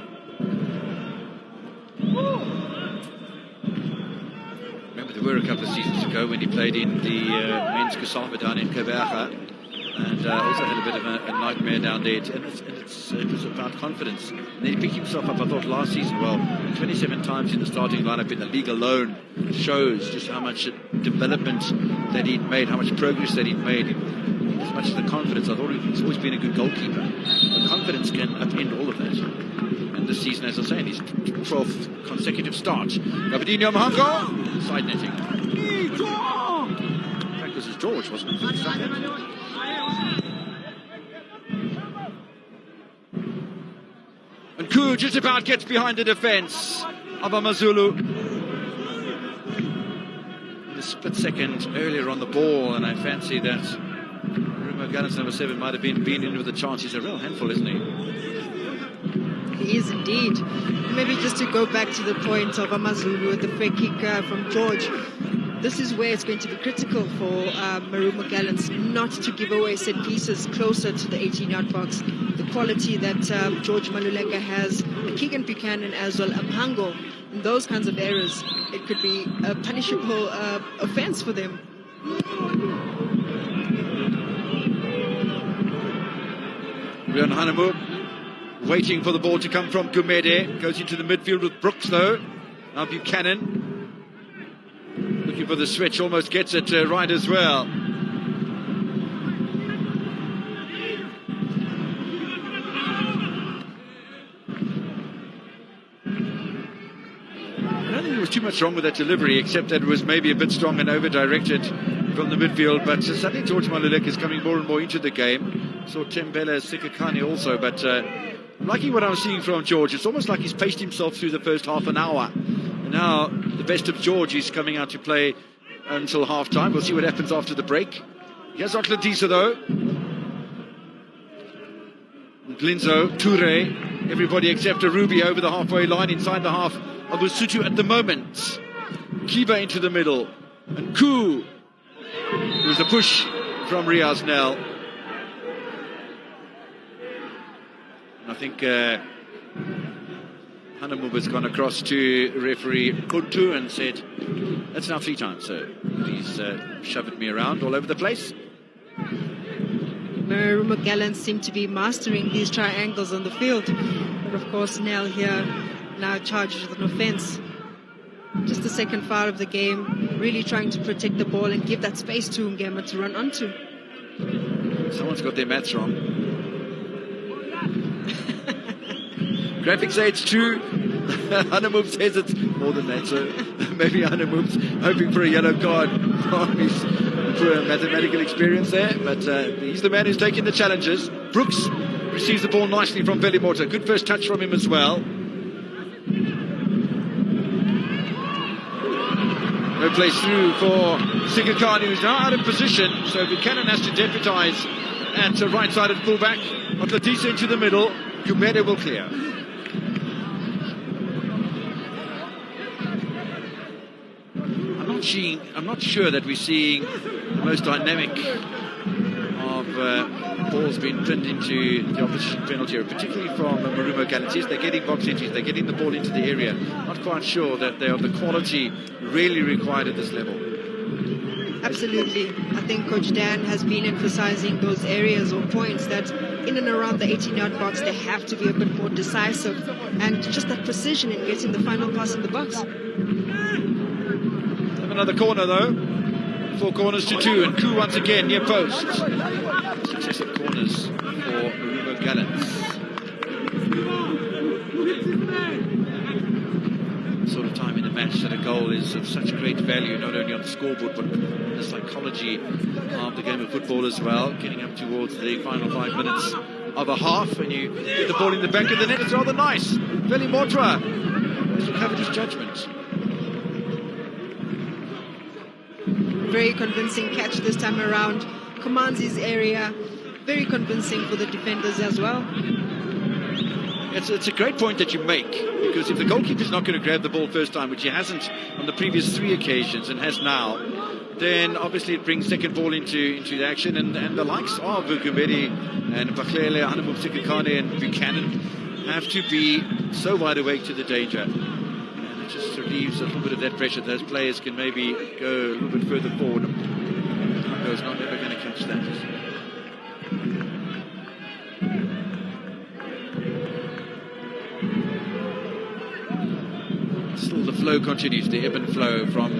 Remember, there were a couple of seasons ago when he played in the men's Kusafa down in Kabaga, and also had a bit of a nightmare down there. And it was about confidence. And then he picked himself up, I thought, last season. Well, 27 times in the starting lineup in the league alone shows just how much development that he'd made, how much progress that he'd made. As much as the confidence, I thought he's always been a good goalkeeper. The confidence can upend all of that. And this season, as I say, in his 12th consecutive start. Gabadinho Mhango, side netting. Practice is George, wasn't it? And Koo just about gets behind the defence of AmaZulu. A split second earlier on the ball, and I fancy that Marumo Gallants, number 7, might have been in with a chance. He's a real handful, isn't he? He is indeed. Maybe just to go back to the point of AmaZulu with the free kick from George, this is where it's going to be critical for Marumo Gallants not to give away set pieces closer to the 18-yard box. The quality that George Maluleka has, Keegan Buchanan as well, Mpango, in those kinds of errors, it could be a punishable offence for them. Rian Hanemu waiting for the ball to come from Gumede. Goes into the midfield with Brooks, though. Now Buchanan looking for the switch, almost gets it right as well. I don't think there was too much wrong with that delivery, except that it was maybe a bit strong and over-directed from the midfield. But suddenly George Maluleka is coming more and more into the game. Saw Tembele Sikakane also, but liking what I'm seeing from George. It's almost like he's paced himself through the first half an hour. And now the best of George is coming out to play until half-time. We'll see what happens after the break. Here's Otladisa, though. Glinzo, Toure, everybody except Arubi over the halfway line, inside the half of Lesotho at the moment. Kiba into the middle. And Koo. It was a push from Riaz Nel. And I think Hanemu has gone across to referee Kuntu and said, that's now 3 times, so please shove me around all over the place. Marumo Gallants seem to be mastering these triangles on the field. But of course, Nel here now charged with an offence. Just the second foul of the game, really trying to protect the ball and give that space to Ngema to run onto. Someone's got their maths wrong. Graphics say it's 2. Hanemu says it's more than that, so maybe Hanemu's hoping for a yellow card from his mathematical experience there, but he's the man who's taking the challenges. Brooks receives the ball nicely from Velimota. Good first touch from him as well. No place through for Sikakane, who's now out of position, so Buchanan has to deputise at right-sided fullback. Otladisa into the middle. Gumede will clear. I'm not sure that we're seeing the most dynamic of balls being pinned into the opposition penalty area, particularly from Marumo Gallants. Yes, they're getting box entries, they're getting the ball into the area. Not quite sure that they are the quality really required at this level. Absolutely. I think Coach Dan has been emphasizing those areas or points that in and around the 18-yard box they have to be a bit more decisive, and just that precision in getting the final pass in the box. Another corner, though. 4 corners to 2, and Koo once again near post. Successive corners for Marumo Gallants. Sort of time in the match that a goal is of such great value, not only on the scoreboard, but in the psychology of the game of football as well. Getting up towards the final 5 minutes of a half, and you get the ball in the back of the net. It's rather nice. Velimota has recovered his judgment. Very convincing catch this time around. Commands his area. Very convincing for the defenders as well. It's a great point that you make, because if the goalkeeper's not going to grab the ball first time, which he hasn't on the previous 3 occasions and has now, then obviously it brings second ball into the action, and the likes of Gumede and Baklele, Hanemu Sikakane and Buchanan have to be so wide awake to the danger. Just relieves a little bit of that pressure. Those players can maybe go a little bit further forward. Tango's not ever going to catch that. Still the flow continues, the ebb and flow from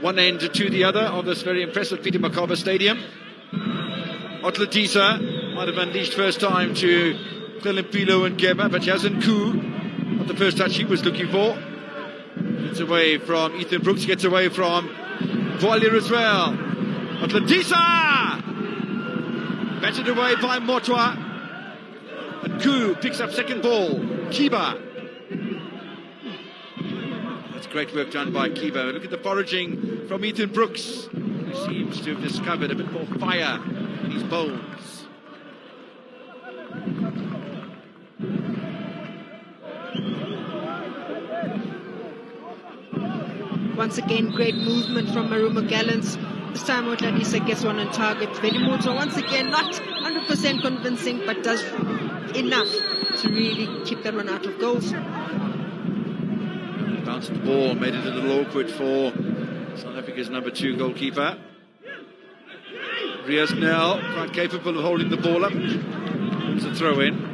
one end to the other of this very impressive Peter Makaba Stadium. Otladisa might have unleashed first time to Philippilo and Gema, but Yazan Koo, not the first touch he was looking for. Gets away from Ethan Brooks, gets away from Voiler as well. Otladisa! Batted away by Motwa. And Ku picks up second ball. Kiba. That's great work done by Kiba. Look at the foraging from Ethan Brooks, who seems to have discovered a bit more fire in his bones. Once again, great movement from Marumo Gallants. This time Otladisa gets one on target. Velimoto once again not 100% convincing, but does enough to really keep that one out of goals. Bounced the ball, made it a little awkward for South Africa's number 2 goalkeeper. Riaz Nel, quite capable of holding the ball up. It's a throw in.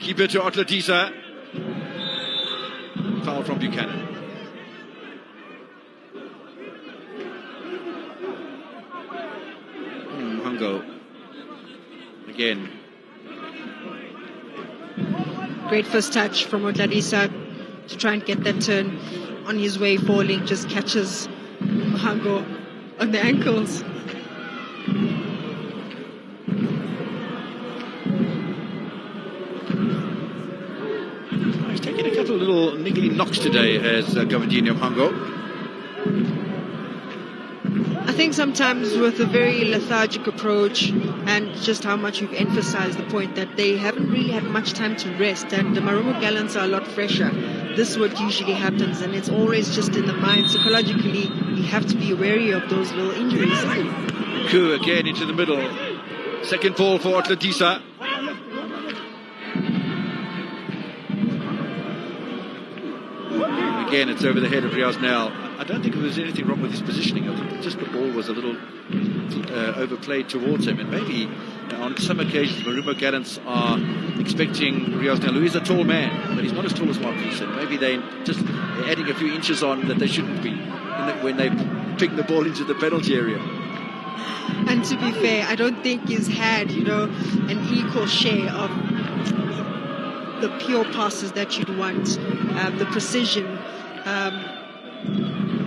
Keeper to Otladisa. Foul from Buchanan. Hungo. Again. Great first touch from Otladisa to try and get that turn. On his way falling, just catches Hungo on the ankles. He's taking a couple of little niggly knocks today as Gavadini Hungo. I think sometimes with a very lethargic approach and just how much you've emphasized the point that they haven't really had much time to rest, and the Marumo Gallants are a lot fresher. This is what usually happens, and it's always just in the mind. Psychologically, you have to be wary of those little injuries. Ku again into the middle. Second ball for Otladisa. Again, it's over the head of Riaz Nel. I don't think there was anything wrong with his positioning. I think just the ball was a little overplayed towards him. And maybe on some occasions, Marumo Gallants are expecting Riaz Nel, who is a tall man, but he's not as tall as Marcus. And maybe they're adding a few inches on that they shouldn't be when they pick the ball into the penalty area. And to be fair, I don't think he's had, an equal share of the pure passes that you'd want, the precision,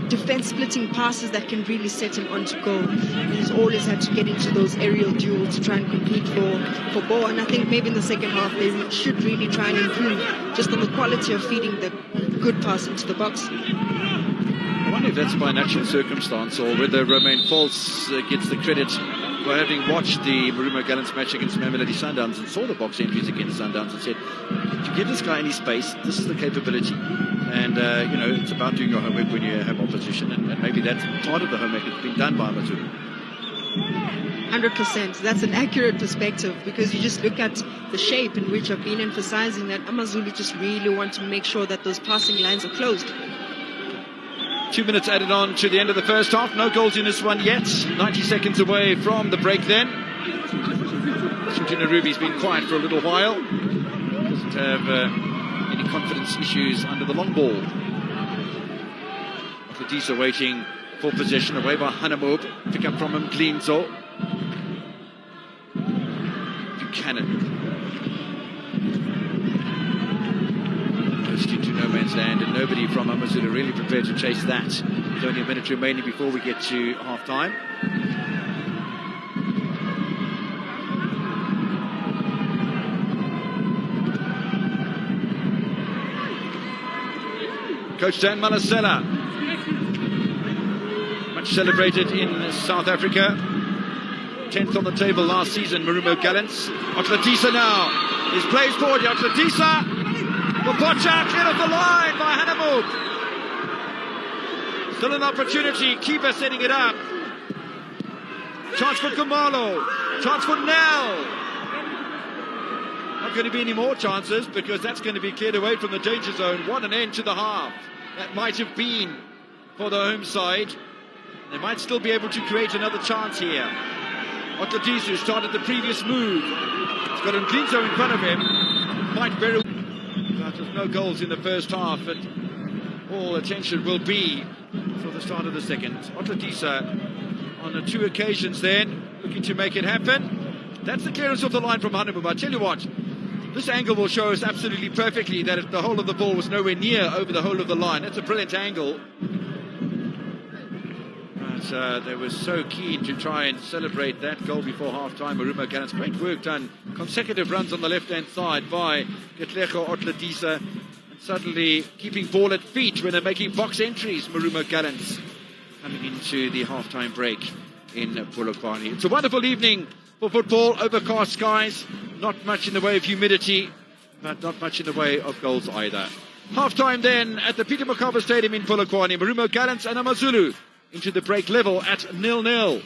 defense splitting passes that can really set him onto goal. And he's always had to get into those aerial duels to try and compete for ball. And I think maybe in the second half they should really try and improve just on the quality of feeding the good pass into the box. I wonder if that's by natural circumstance or whether Romain Folz gets the credit for having watched the Marumo Gallants match against Mamelodi Sundowns and saw the box entries against Sundowns and said, to give this guy any space, this is the capability. And, it's about doing your homework when you have opposition. And maybe that's part of the homework that's been done by AmaZulu. 100%. That's an accurate perspective, because you just look at the shape in which I've been emphasizing that AmaZulu just really want to make sure that those passing lines are closed. 2 minutes added on to the end of the first half. No goals in this one yet. 90 seconds away from the break then. Shintuna Ruby's been quiet for a little while. Doesn't have any confidence issues under the long ball. Otladisa waiting for possession, away by Hanamub. Pick up from him, Glinzo. Buchanan. Into no man's land, and nobody from AmaZulu really prepared to chase that. There's only a minute remaining before we get to half time. Coach Dan Malasela, much celebrated in South Africa. 10th on the table last season, Marumo Gallants. Otladisa now is plays forward. Otladisa. Mapocha cleared off the line by Hanamub. Still an opportunity. Keeper setting it up. Chance for Kumalo. Chance for Nel. Not going to be any more chances because that's going to be cleared away from the danger zone. What an end to the half. That might have been for the home side. They might still be able to create another chance here. Otladisa started the previous move. He's got Nglinzo in front of him. Might very well. There's no goals in the first half, and all attention will be for the start of the second. Otladisa on the 2 occasions then, looking to make it happen. That's the clearance off the line from Hanamub. I tell you what, This angle will show us absolutely perfectly that the whole of the ball was nowhere near over the whole of the line. That's a brilliant angle. But they were so keen to try and celebrate that goal before half-time. Marumo Gallants, great work done. Consecutive runs on the left-hand side by Ketlejo Otletisa. And suddenly keeping ball at feet when they're making box entries, Marumo Gallants coming into the half-time break in Polokwane. It's a wonderful evening for football, overcast skies, not much in the way of humidity, but not much in the way of goals either. Half-time then at the Peter Mokaba Stadium in Polokwane. Marumo Gallants and AmaZulu into the break level at 0-0.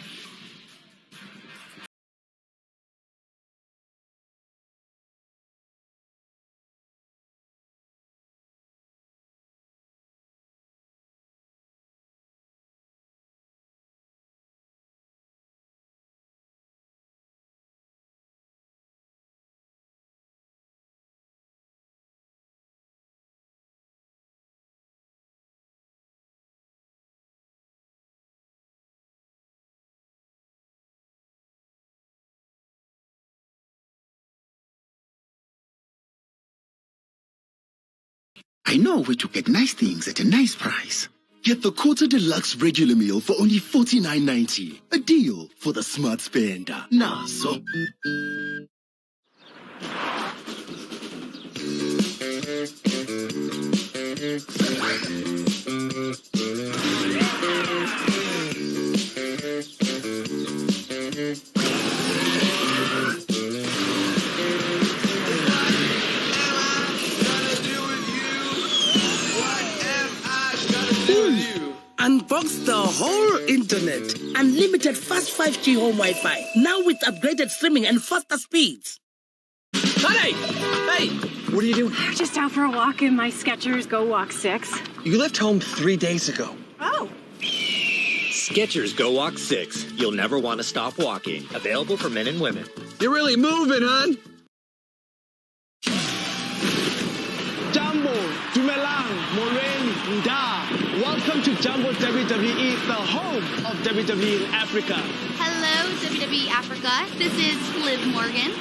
I know where to get nice things at a nice price. Get the Quarter Deluxe regular meal for only $49.90. A deal for the smart spender. Naso. Unbox the whole internet. Unlimited fast 5G home Wi-Fi. Now with upgraded streaming and faster speeds. Honey! Hey! What are you doing? Just out for a walk in my Skechers Go Walk 6. You left home 3 days ago. Oh. Skechers Go Walk 6. You'll never want to stop walking. Available for men and women. You're really moving, hon! Jumbo, Dumelang, Moren, Nda. Welcome to Jumbo WWE, the home of WWE in Africa. Hello, WWE Africa. This is Liv Morgan.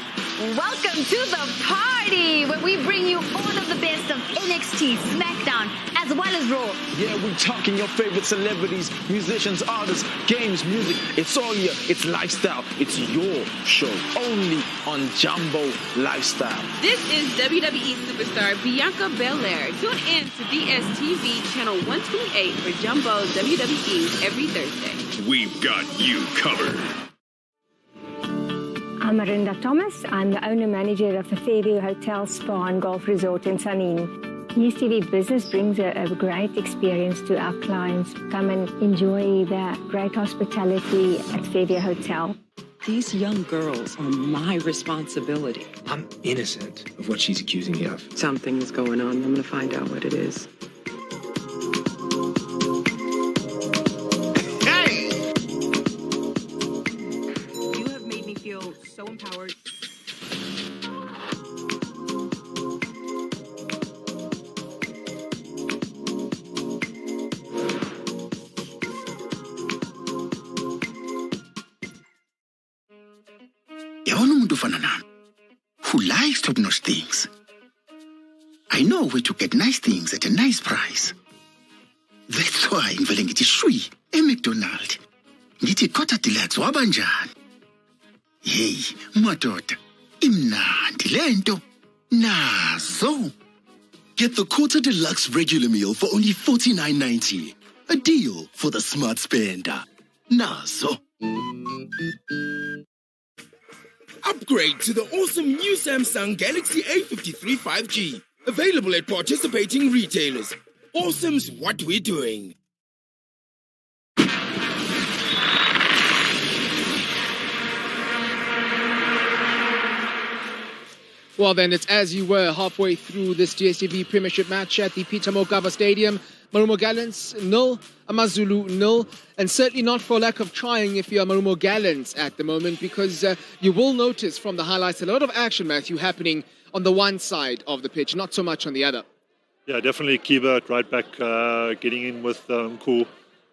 Welcome to the party, where we bring you all of the best of NXT, SmackDown, as well as Raw. Yeah, we're talking your favorite celebrities, musicians, artists, games, music. It's all here. It's lifestyle. It's your show, only on Jumbo Lifestyle. This is WWE superstar Bianca Belair. Tune in to DSTV channel 128 for Jumbo WWE every Thursday. We've got you covered. I'm Marinda Thomas. I'm the owner-manager of the Fairview Hotel, Spa and Golf Resort in Sanin. DSTV Business brings a great experience to our clients. Come and enjoy the great hospitality at Fairview Hotel. These young girls are my responsibility. I'm innocent of what she's accusing me of. Something is going on. I'm going to find out what it is. So empowered. Yabona umuntu ofana nami who likes top-notch things. I know where to get nice things at a nice price. That's why ngivele ngithi shwi eMcDonald's. Ngithi Quarter Deluxe wabanjani? Hey, madoda, imnandi lento. Naso. Get the Quarter Deluxe regular meal for only $49.90. A deal for the smart spender. Naso. Upgrade to the awesome new Samsung Galaxy A53 5G. Available at participating retailers. Awesome's what we're doing. Well then, it's as you were halfway through this DSTV Premiership match at the Peter Mokaba Stadium. Marumo Gallants 0, AmaZulu 0, and certainly not for lack of trying if you're Marumo Gallants at the moment, because you will notice from the highlights a lot of action, Matthew, happening on the one side of the pitch, not so much on the other. Yeah, definitely Kiba at right back, getting in with Mku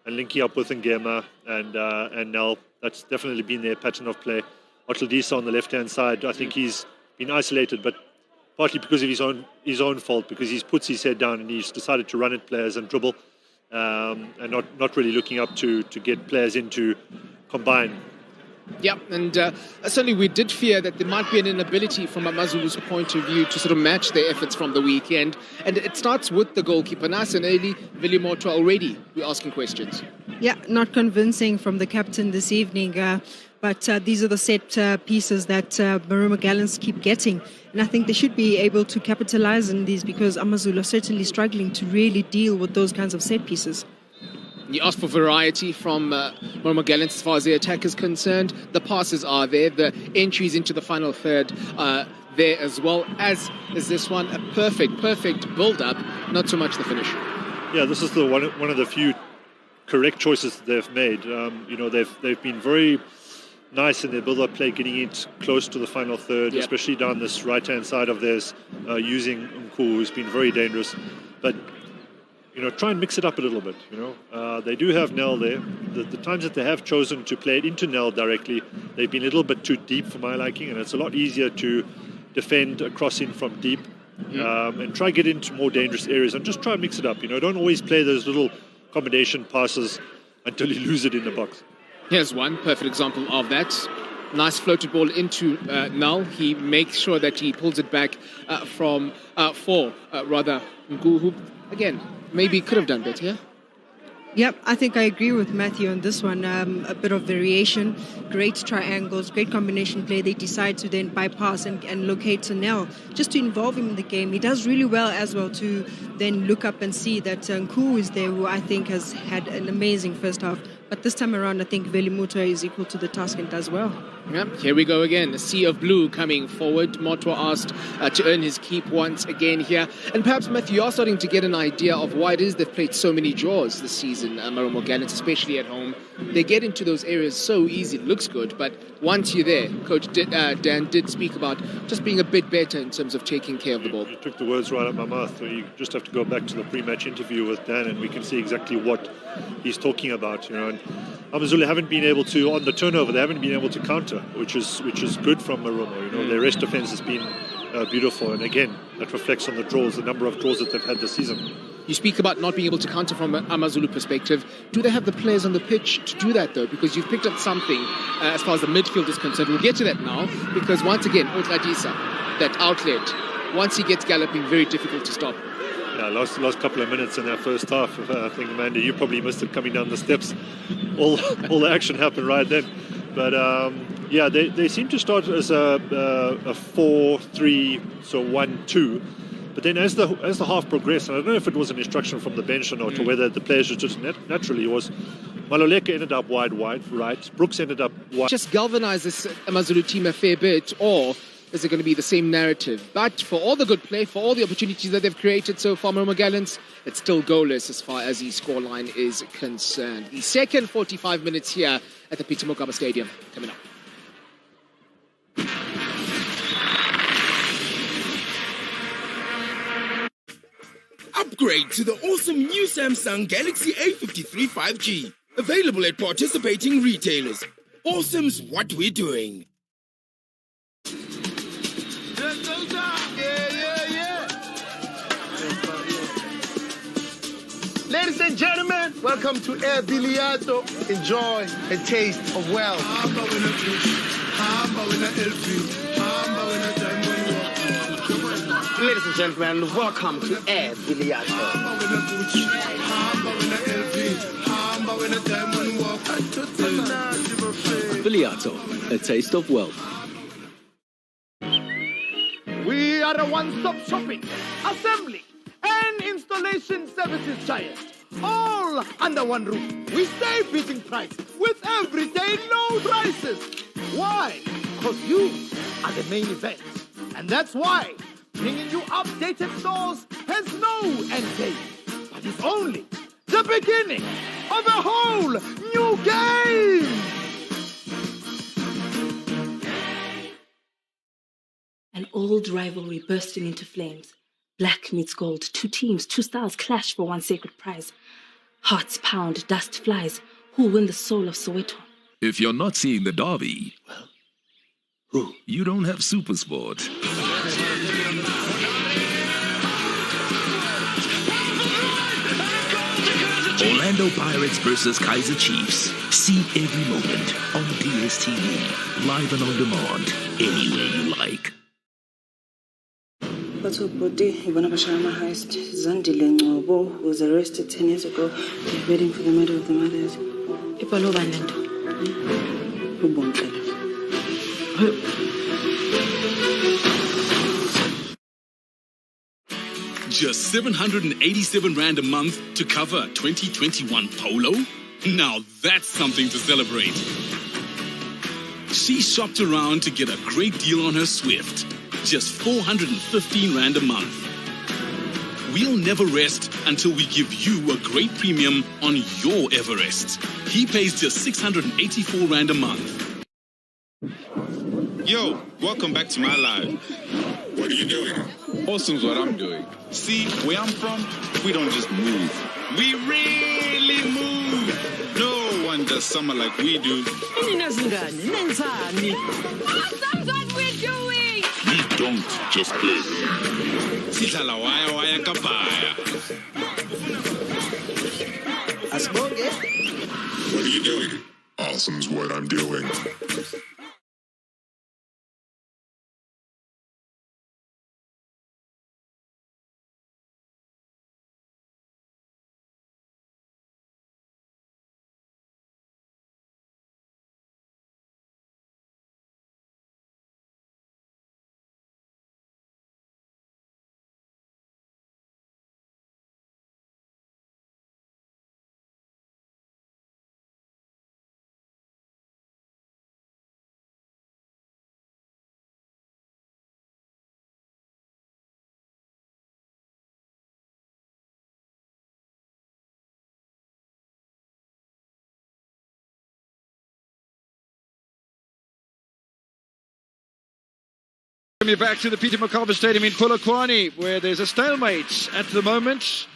and linking up with Ngema and Nel. That's definitely been their pattern of play. Otladisa on the left-hand side, I think he's been isolated, but partly because of his own fault, because he's puts his head down and he's decided to run at players and dribble, and not really looking up to get players in to combine. Yeah, and certainly we did fear that there might be an inability from AmaZulu's point of view to sort of match their efforts from the weekend. And it starts with the goalkeeper. Nice and early, Vilimoto already we're asking questions. Yeah, not convincing from the captain this evening. But these are the set pieces that Marumo Gallants keep getting. And I think they should be able to capitalize on these, because AmaZulu are certainly struggling to really deal with those kinds of set pieces. You ask for variety from Marumo Gallants as far as the attack is concerned. The passes are there. The entries into the final third are there as well, as is this one. A perfect build-up, not so much the finish. Yeah, this is the one of the few correct choices they've made. They've been very nice in their build-up play, getting it close to the final third, especially down this right-hand side of theirs, using Nku, who's been very dangerous. But try and mix it up a little bit. They do have Nell there. The times that they have chosen to play it into Nell directly, they've been a little bit too deep for my liking, and it's a lot easier to defend a crossing from deep and try get into more dangerous areas and just try and mix it up. Don't always play those little combination passes until you lose it in the box. Here's one perfect example of that. Nice floated ball into Null. He makes sure that he pulls it back for Nku, who, again, maybe could have done better, yeah? Yep, I think I agree with Matthew on this one. A bit of variation, great triangles, great combination play. They decide to then bypass and locate Tanel just to involve him in the game. He does really well as well to then look up and see that Nku is there, who I think has had an amazing first half. But this time around, I think Velimoto is equal to the task and does well. Yep, here we go again. A sea of blue coming forward. Moto asked to earn his keep once again here. And perhaps, Matthew, you're starting to get an idea of why it is they've played so many draws this season, Marumo Gallants, especially at home. They get into those areas so easy. It looks good, but once you're there, Coach Dan did speak about just being a bit better in terms of taking care of the ball. You took the words right out of my mouth. You just have to go back to the pre-match interview with Dan and we can see exactly what he's talking about. And AmaZulu haven't been able to, on the turnover, they haven't been able to counter, which is good from Marumo. Their rest defense has been beautiful, and again, that reflects on the draws, the number of draws that they've had this season. You speak about not being able to counter from an AmaZulu perspective. Do they have the players on the pitch to do that, though? Because you've picked up something as far as the midfield is concerned. We'll get to that now, because once again, Otladisa, that outlet, once he gets galloping, very difficult to stop. Yeah, last couple of minutes in that first half. I think, Amanda, you probably missed it coming down the steps. All the action happened right then. But they seem to start as a 4-3, so 1-2. But then as the half progressed, and I don't know if it was an instruction from the bench or not, or whether the players just naturally was, Maluleke ended up wide right, Brooks ended up wide. Just galvanize this AmaZulu team a fair bit, or is it going to be the same narrative? But for all the good play, for all the opportunities that they've created so far, Marumo Gallants, it's still goalless as far as the scoreline is concerned. The second 45 minutes here at the Peter Mokaba Stadium coming up. Upgrade to the awesome new Samsung Galaxy A53 5G. Available at participating retailers. Awesome's what we're doing. Ladies and gentlemen, welcome to Air Biliato. Enjoy a taste of wealth. Ladies and gentlemen, welcome to Air Biliato. Biliato, a taste of wealth. We are a one-stop shopping, assembly, and installation services giant, all under one roof. We stay beating prices with everyday low prices. Why? Because you are the main event. And that's why bringing you updated stores has no end date. But it's only the beginning of a whole new game. An old rivalry bursting into flames. Black meets gold. Two teams, two styles clash for one sacred prize. Hearts pound, dust flies. Who'll win the soul of Soweto? If you're not seeing the derby, you don't have SuperSport. Orlando Pirates versus Kaizer Chiefs. See every moment on DSTV, live and on demand, anywhere you like. What's up, Bodi? Ibana Bashama heist. Zandile Ngobo was arrested 10 years ago. They're waiting for the murder of the mothers. Ipalo Banendo. Just 787 Rand a month to cover 2021 Polo? Now that's something to celebrate. She shopped around to get a great deal on her Swift. Just 415 Rand a month. We'll never rest until we give you a great premium on your Everest. He pays just 684 Rand a month. Yo, welcome back to my live. What are you doing? Awesome's what I'm doing. See, where I'm from, we don't just move. We really move. No one does summer like we do. Awesome's what we're doing! We don't just play. Sidlala waya waya kabaya. What are you doing? Awesome's what I'm doing. Welcome you back to the Peter Mokaba Stadium in Polokwane, where there's a stalemate at the moment.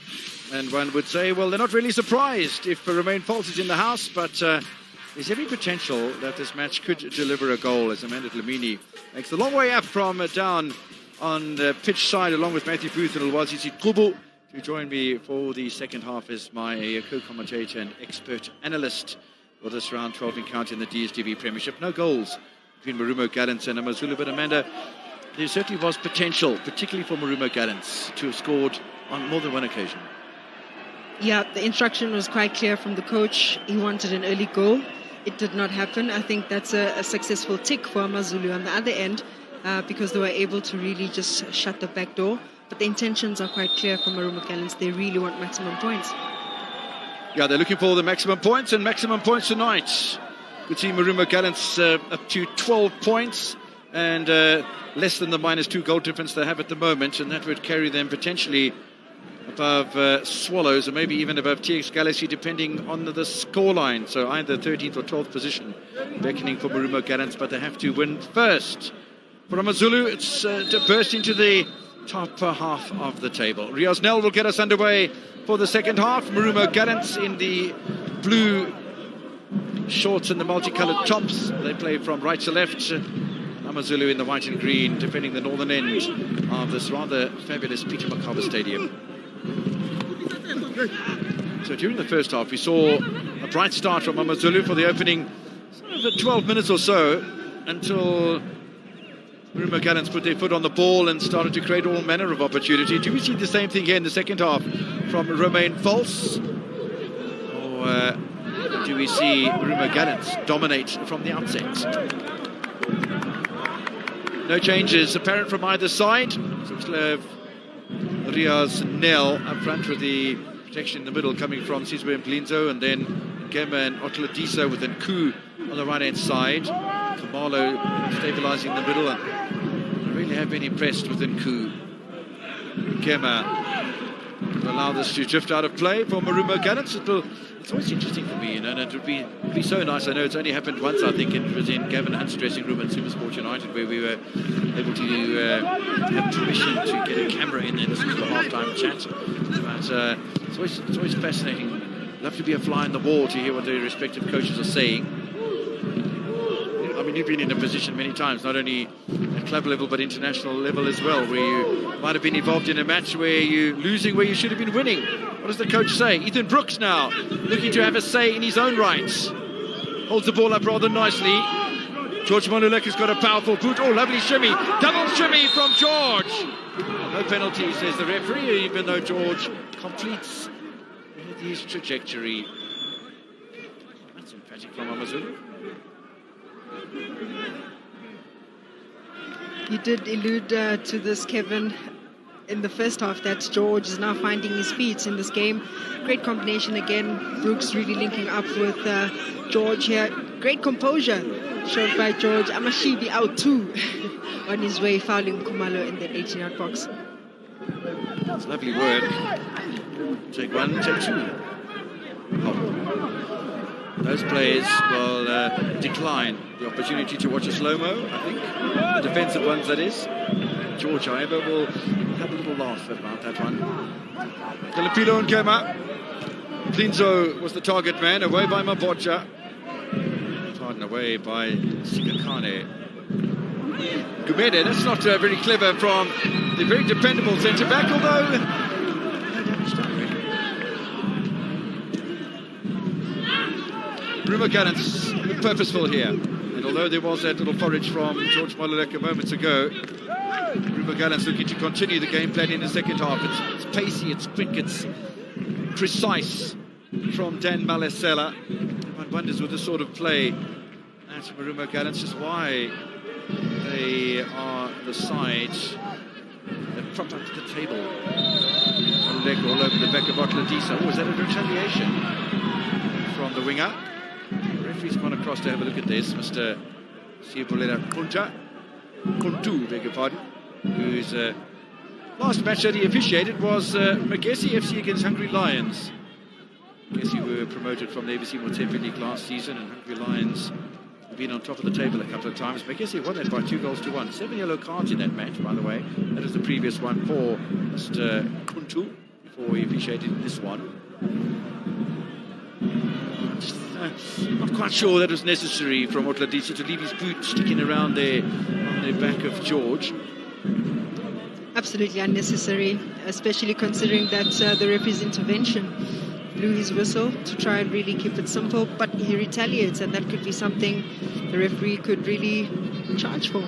And one would say, well, they're not really surprised if Romain Folz is in the house, but there's every potential that this match could deliver a goal as Amanda Dlamini makes the long way up from down on the pitch side, along with Matthew Booth and Ulwazisi Kubu, to join me for the second half as my co-commentator and expert analyst for this round 12 encounter in the DSTV Premiership. No goals between Marumo Gallants and AmaZulu, but Amanda, there certainly was potential, particularly for Marumo Gallants, to have scored on more than one occasion. Yeah, the instruction was quite clear from the coach. He wanted an early goal. It did not happen. I think that's a successful tick for AmaZulu on the other end, because they were able to really just shut the back door. But the intentions are quite clear for Marumo Gallants. They really want maximum points. Yeah, they're looking for the maximum points, and maximum points tonight. We see Marumo Gallants up to 12 points, and less than the -2 goal difference they have at the moment, and that would carry them potentially above Swallows, or maybe even above TX Galaxy, depending on the scoreline. So either 13th or 12th position beckoning for Marumo Gallants, but they have to win first. For AmaZulu, it's to burst into the top half of the table. Riaz Nel will get us underway for the second half. Marumo Gallants in the blue shorts and the multicolored tops. They play from right to left. AmaZulu in the white and green, defending the northern end of this rather fabulous Peter Mokaba Stadium. So during the first half, we saw a bright start from AmaZulu for the opening sort of 12 minutes or so, until Marumo Gallants put their foot on the ball and started to create all manner of opportunity. Do we see the same thing here in the second half from Romain Folz? Or do we see Marumo Gallants dominate from the outset? No changes apparent from either side. So we'll have Riaz Nel up front with the protection in the middle coming from Sizwe and Blinzo, and then Ngema and Otladiso with Nku on the right-hand side. Kamalo stabilising the middle, and I really have been impressed with Nku. Ngema will allow this to drift out of play for Marumo Gallants. It's always interesting for me, you know, and it would be so nice. I know it's only happened once, I think, it was in Gavin Hunt's dressing room at Supersport United, where we were able to have permission to get a camera in there. This was the half-time chat. But it's always fascinating. Love to be a fly on the wall to hear what their respective coaches are saying. I mean, you've been in a position many times, not only at club level, but international level as well, where you might have been involved in a match where you're losing where you should have been winning. What does the coach say? Ethan Brooks now, looking to have a say in his own rights. Holds the ball up rather nicely. George Maluleka's got a powerful boot. Oh, lovely shimmy. Double shimmy from George. No penalty, says the referee, even though George completes his trajectory. That's emphatic from AmaZulu. You did allude to this, Kevin, in the first half, that George is now finding his feet in this game. Great combination again. Brooks really linking up with George here. Great composure showed by George. Amashibi out too on his way, fouling Kumalo in the 18-yard box. That's lovely work. Take one, take two. Those players will decline the opportunity to watch a slow-mo, I think. The defensive ones, that is. George, however, will have a little laugh about that one. Kalapilo and Kema. Plinzo was the target man, away by Mabocha. Pardon, away by Sikakane. Gumede, that's not very clever from the very dependable centre-back, although... Marumo Gallants purposeful here. And although there was that little forage from George Maluleka moments ago, Marumo Gallants looking to continue the game plan in the second half. It's pacey, it's quick, it's precise from Dan Malesela. One wonders with this sort of play at Marumo Gallants just why they are the side that prop up to the table. One leg all over the back of Otladisa. Oh, is that a retaliation from the winger? The referee's gone across to have a look at this. Mr. Sibolera Kuntu, beg your pardon, whose last match that he officiated was Magesi FC against Hungry Lions. Magesi were promoted from the ABC Motembe League last season, and Hungry Lions have been on top of the table a couple of times. Magesi won that by 2-1. 7 yellow cards in that match, by the way. That is the previous one for Mr. Kuntu before he officiated this one. Not quite sure that was necessary from Otladisa to leave his boot sticking around there on the back of George. Absolutely unnecessary, especially considering that the referee's intervention blew his whistle to try and really keep it simple, but he retaliates, and that could be something the referee could really charge for.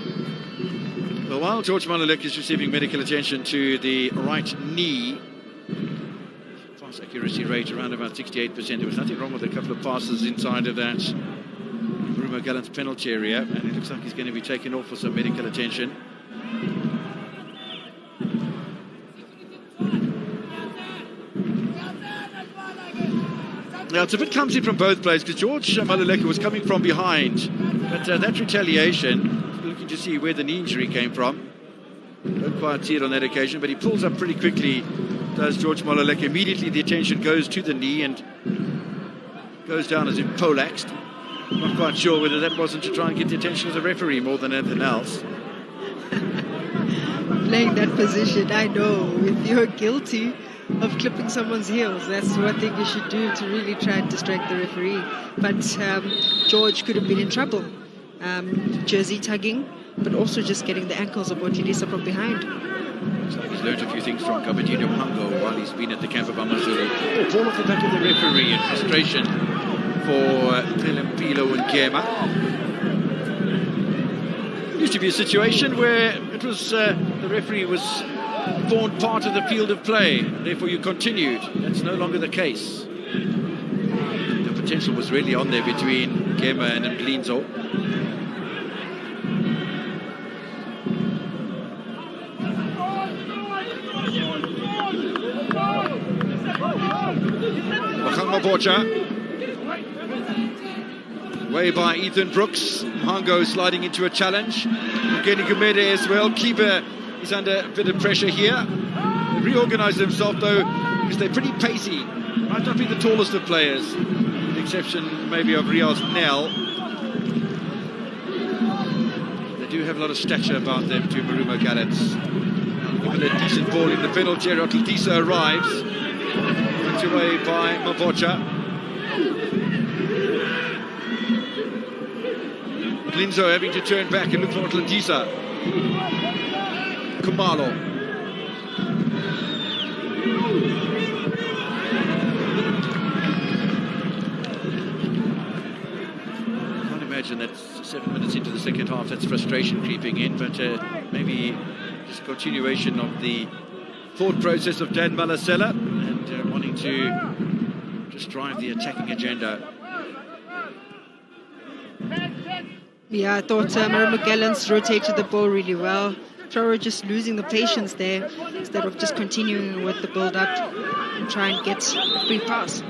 Well, while George Maluleka is receiving medical attention to the right knee, accuracy rate around about 68%. There was nothing wrong with a couple of passes inside of that Marumo Gallants penalty area, and it looks like he's going to be taken off for some medical attention. Now, it's a bit clumsy from both players because George Maluleka was coming from behind, but that retaliation, looking to see where the knee injury came from. Don't quite see it on that occasion, but he pulls up pretty quickly, does George Maluleka. Immediately the attention goes to the knee and goes down as if poleaxed. Not quite sure whether that wasn't to try and get the attention of the referee more than anything else. Playing that position, I know, if you're guilty of clipping someone's heels, that's one thing you should do to really try and distract the referee. But George could have been in trouble. Jersey tugging, but also just getting the ankles of Otladisa from behind. Looks like he's learned a few things from Kabadino Mhango while he's been at the camp of AmaZulu. Oh, ball off the back of the referee in frustration for Pilo and Kema. Used to be a situation where it was the referee was thought part of the field of play, therefore you continued. That's no longer the case. The potential was really on there between Kema and Mblinzo. Mabocha. Way by Ethan Brooks. Mhango sliding into a challenge. Getting Gumede as well. Keeper is under a bit of pressure here. They reorganise themselves though, because they're pretty pacey. Might not be the tallest of players, with the exception maybe of Riaz Nel. They do have a lot of stature about them to Marumo Gallants. Given a decent ball in the penalty area, Otladisa arrives. Put away by Mabocha. Linzo having to turn back and look for Otladisa. Kumalo. imagine that 7 minutes into the second half, that's frustration creeping in, but maybe just continuation of the thought process of Dan Malasela and wanting to just drive the attacking agenda. Yeah, I thought Marumo Gallants rotated the ball really well. Troro just losing the patience there instead of just continuing with the build-up and try and get a free pass.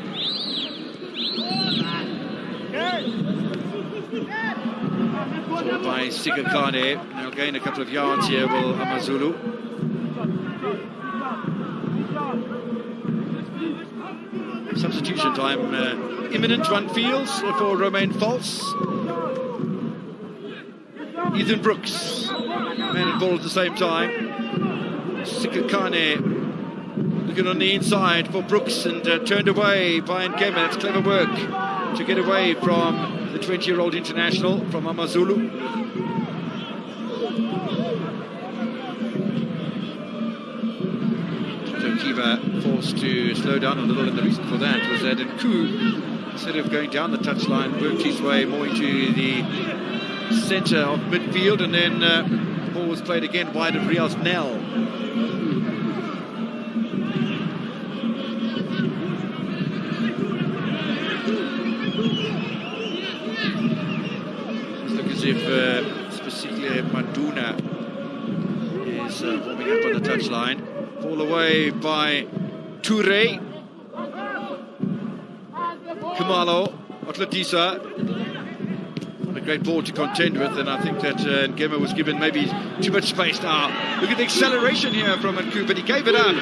Followed by Sikakane. Now gain a couple of yards here, will AmaZulu. Substitution time imminent, one feels, for Romain False. Ethan Brooks, man and ball at the same time. Sikakane looking on the inside for Brooks and turned away by Ngema. That's clever work to get away from the 20-year-old international from AmaZulu. So Kiva forced to slow down a little, and the reason for that was that Nku, instead of going down the touchline, worked his way more into the centre of midfield, and then the ball was played again wide of Riaz Nel. It looks as if specifically Maduna is warming up on the touchline. Ball away by Toure. Kumalo, Otladisa. A great ball to contend with, and I think that Ngema was given maybe too much space. Look at the acceleration here from Nku, but he gave it up.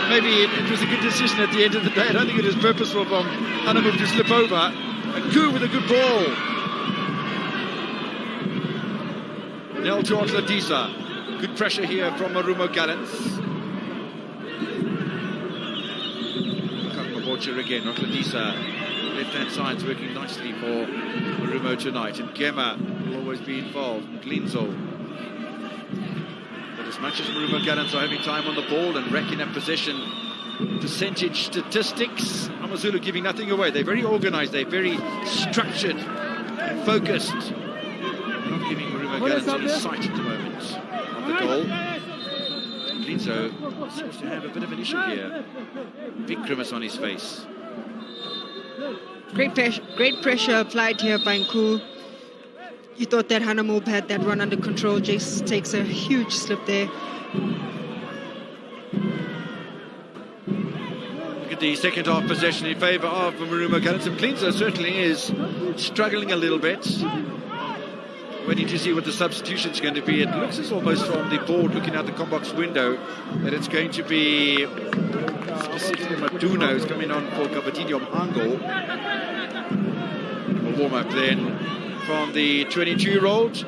Maybe it was a good decision at the end of the day. I don't think it was purposeful from Hanamov to slip over. Nku with a good ball. Nel to Otladisa. Good pressure here from Marumo Gallants. Mabocha again, Otladisa. Left-hand side's working nicely for Marumo tonight, and Ngema will always be involved, and Glinzo. But as much as Marumo Gallants are having time on the ball and racking up possession percentage statistics, AmaZulu giving nothing away. They're very organised, they're very structured and focused. Not giving Marumo Gallants any sight at the moment of the goal. Glinzo seems to have a bit of an issue here. Big grimace on his face. Great pressure applied here by Nku. You thought that Hanamub had that run under control. Jace takes a huge slip there. Look at the second half possession in favour of Marumo Gallants, and Glinzo certainly is struggling a little bit. Waiting to see what the substitution's going to be. It looks as almost from the board looking out the Combox window that it's going to be specifically Maduna who's coming on for Kabatinho Mhango. A warm-up then from the 22-year-old.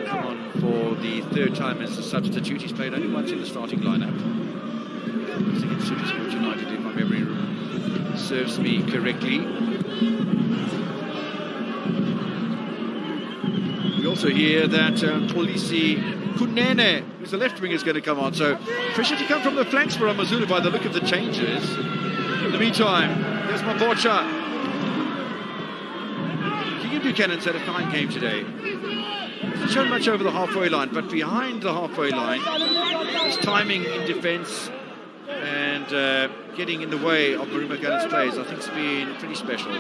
Come on for the third time as a substitute. He's played only once in the starting lineup. I think it's Supersport United, if my memory serves me correctly. We also hear that Polisi Kunene, who's the left winger, is going to come on. So pressure to come from the flanks for AmaZulu by the look of the changes. In the meantime, here's Mabocha. Keegan Buchanan's had a fine game today. Hasn't shown much over the halfway line, but behind the halfway line, his timing in defence and getting in the way of Marumo Gallants' plays, I think, has been pretty special.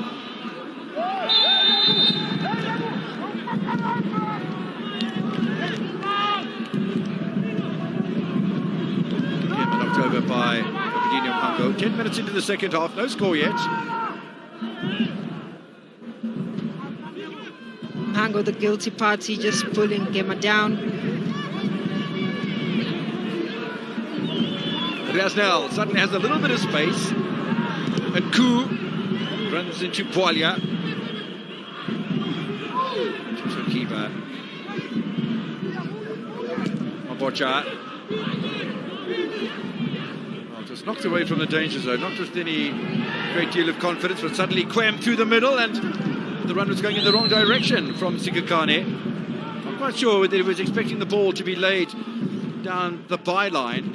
Knocked over by Kabatinho Mhango. 10 minutes into the second half, no score yet. Mhango, the guilty party, just pulling Ngema down. Riaznel suddenly has a little bit of space. And Ku runs into Poalia. To Kiva. Mabocha. Just knocked away from the danger zone, not with any great deal of confidence, but suddenly Quem through the middle, and the run was going in the wrong direction from Sikakane. I'm quite sure whether he was expecting the ball to be laid down the byline,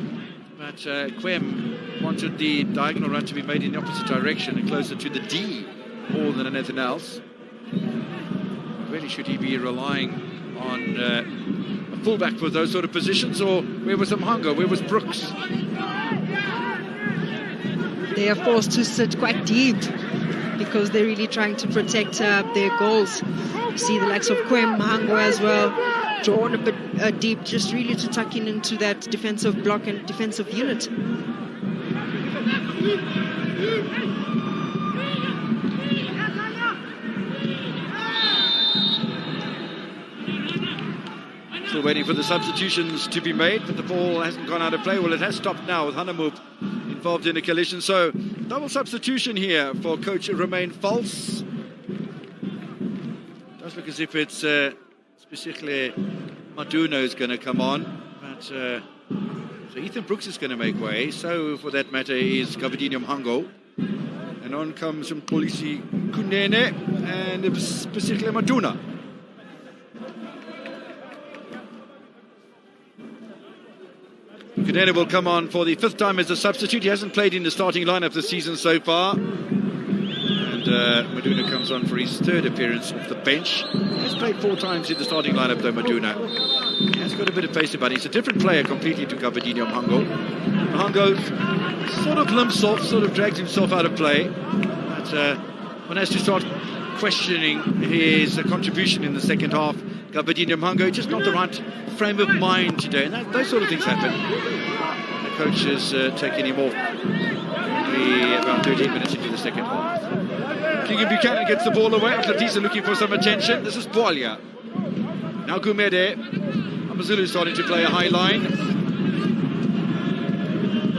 but Quem wanted the diagonal run to be made in the opposite direction and closer to the D more than anything else. Really, should he be relying on a fullback for those sort of positions, or where was Mhango? Where was Brooks? They are forced to sit quite deep because they're really trying to protect their goals. You see the likes of Kwem, Mhango as well, drawn a bit deep, just really to tuck in into that defensive block and defensive unit. Still waiting for the substitutions to be made, but the ball hasn't gone out of play. Well, it has stopped now with Hanemub involved in a collision. So, double substitution here for coach Romain Vals. Does look as if it's specifically Maduna is going to come on, but so Ethan Brooks is going to make way. So, for that matter, is Gabadinho Mhango. And on comes Polisi Kunene and specifically Maduna. Kunene will come on for the 5th time as a substitute. He hasn't played in the starting lineup this season so far. And Maduna comes on for his 3rd appearance off the bench. He has played 4 times in the starting lineup though, Maduna. He has got a bit of pace about him. He's a different player completely to Gabadinho Mhango. Mhango sort of limps off, sort of drags himself out of play. But one has to start questioning his contribution in the second half. Gabadinho Mhango, just not the right frame of mind today, and those sort of things happen. The coach is taking him off about 13 minutes into the second half. Keegan Buchanan gets the ball away. Atlatisa looking for some attention. This is Bwalia. Now Gumede. AmaZulu starting to play a high line.